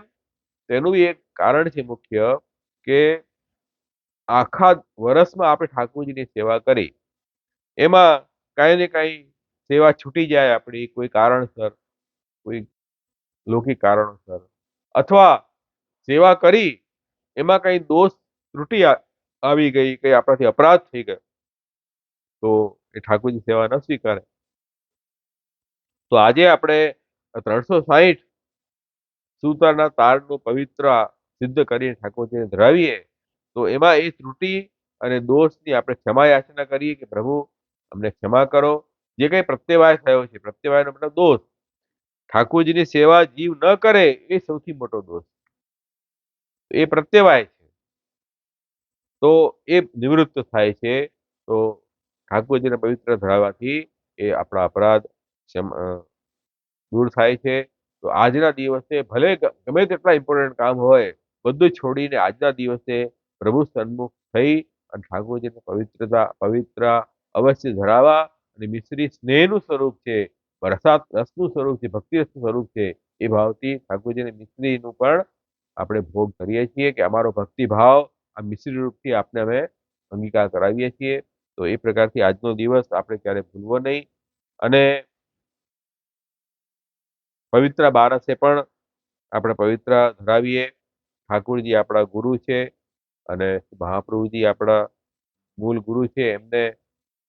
તેનું બી એક કારણ છે મુખ્ય કે આખા વર્ષમાં આપણે ઠાકોરજીની સેવા કરી, એમાં કાંઈ ને કાંઈ સેવા છૂટી જાય આપણી કોઈ કારણસર, કોઈ લૌકિક કારણોસર, અથવા સેવા કરી એમાં કઈ દોષ ત્રુટિ આવી ગઈ, કઈ આપણાથી અપરાધ થઈ ગયો, તો એ ઠાકોરજી સેવા ન સ્વીકારે. તો આજે આપણે 360 સૂતરના તારનું પવિત્ર સિદ્ધ કરીને ઠાકોરજીને ધરાવીએ, તો એમાં એ ત્રુટિ અને દોષની આપણે ક્ષમા યાચના કરીએ કે પ્રભુ અમને ક્ષમા કરો. જે કઈ પ્રત્યવાય થયો છે, પ્રત્યવાયનો મતલબ દોષ, ઠાકોરજીની સેવા જીવ ન કરે એ સૌથી મોટો દોષ, એ પ્રત્યવાય છે. તો એ નિવૃત્ત થાય છે. તો ઠાકોરજીને પવિત્ર ધરાવવાથી એ આપણા અપરાધ દૂર થાય છે. તો આજના દિવસે ભલે ગમે તેટલા ઇમ્પોર્ટન્ટ કામ હોય, બધું છોડીને આજના દિવસે પ્રભુ સન્મુખ થઈ અને ઠાકોરજીને પવિત્ર અવશ્ય ધરાવવા. અને મિશ્રી સ્નેહનું સ્વરૂપ છે, વરસાદ રસનું સ્વરૂપ છે, ભક્તિ રસનું સ્વરૂપ છે, એ ભાવથી ઠાકોરજીને મિશ્રીનું પણ આપણે ભોગ કરીએ છીએ કે અમારો ભક્તિભાવ આ મિશ્રી રૂપથી આપને અમે અંગીકાર કરાવીએ છીએ. તો એ પ્રકારથી આજનો દિવસ આપણે ક્યારે ભૂલવો નહીં. અને પવિત્ર બારસે પણ આપણે પવિત્ર ધરાવીએ. ઠાકોરજી આપણા ગુરુ છે અને મહાપ્રભુજી આપણા મૂળ ગુરુ છે, એમને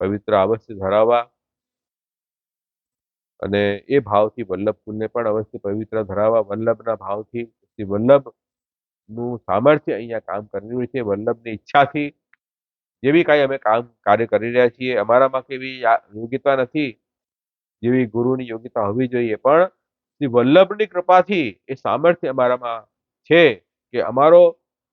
પવિત્ર અવશ્ય ધરાવવા. અને એ ભાવથી વલ્લભકુલને પણ અવશ્ય પવિત્ર ધરાવવા. વલ્લભના ભાવથી શ્રી વલ્લભનું સામર્થ્ય અહીંયા કામ કરી રહ્યું છે. વલ્લભની ઈચ્છાથી જેવી કાંઈ અમે કાર્ય કરી રહ્યા છીએ, અમારામાં કેવી યોગ્યતા નથી જેવી ગુરુની યોગ્યતા હોવી જોઈએ, પણ શ્રી વલ્લભની કૃપાથી એ સામર્થ્ય અમારામાં છે કે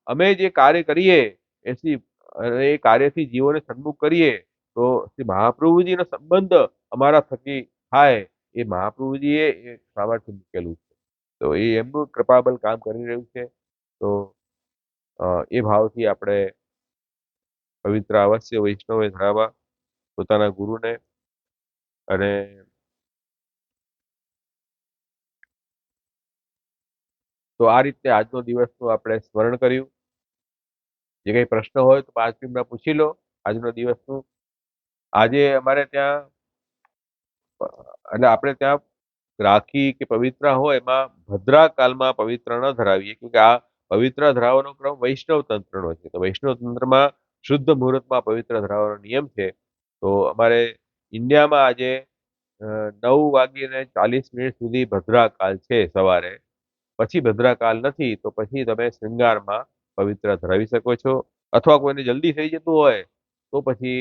અમે જે કાર્ય કરીએ એ કાર્યથી જીવોને સન્મુખ કરીએ, તો શ્રી મહાપ્રભુજીનો સંબંધ અમારા થકી થાય, એ મહાપ્રભુજીએ એ સામર્થ્ય મૂકેલું છે. તો એ એમનું કૃપાબળ કામ કરી રહ્યું છે. તો એ ભાવથી આપણે પવિત્ર અવશ્ય વૈષ્ણવે ધરાવવા પોતાના ગુરુને. અને તો આ રીતે આજનો દિવસનું આપણે સ્મરણ કર્યું. જે કંઈ પ્રશ્ન હોય તો 5 મિનિટમાં પૂછી લો આજનો દિવસનું. આજે અમારે ત્યાં એટલે આપણે ત્યાં રાખી કે પવિત્ર હોય એમાં ભદ્રા કાલમાં પવિત્ર ન ધરાવીએ, કેમકે આ પવિત્ર ધરાવવાનો ક્રમ વૈષ્ણવ તંત્રનો છે. તો વૈષ્ણવ તંત્રમાં શુદ્ધ મુહૂર્તમાં પવિત્ર ધરાવવાનો નિયમ છે. તો અમારે ઇન્ડિયામાં આજે 9:40 સુધી ભદ્રા કાલ છે સવારે. પછી ભદ્રાકાલ નથી, તો પછી તમે શૃંગારમાં પવિત્ર ધરાવી શકો છો. અથવા કોઈને જલ્દી થઈ જતું હોય તો પછી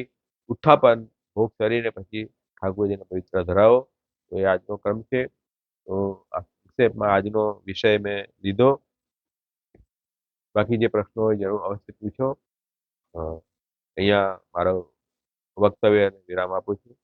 ઉત્થાપન ભોગ કરીને પછી ઠાકોરજીને પવિત્ર ધરાવો. તો એ આજનો ક્રમ છે. તો આ સંક્ષેપમાં આજનો વિષય મેં લીધો. બાકી જે પ્રશ્નો હોય જરૂર અવશ્ય પૂછો. અહીંયા મારો વક્તવ્ય વિરામ આપું છું.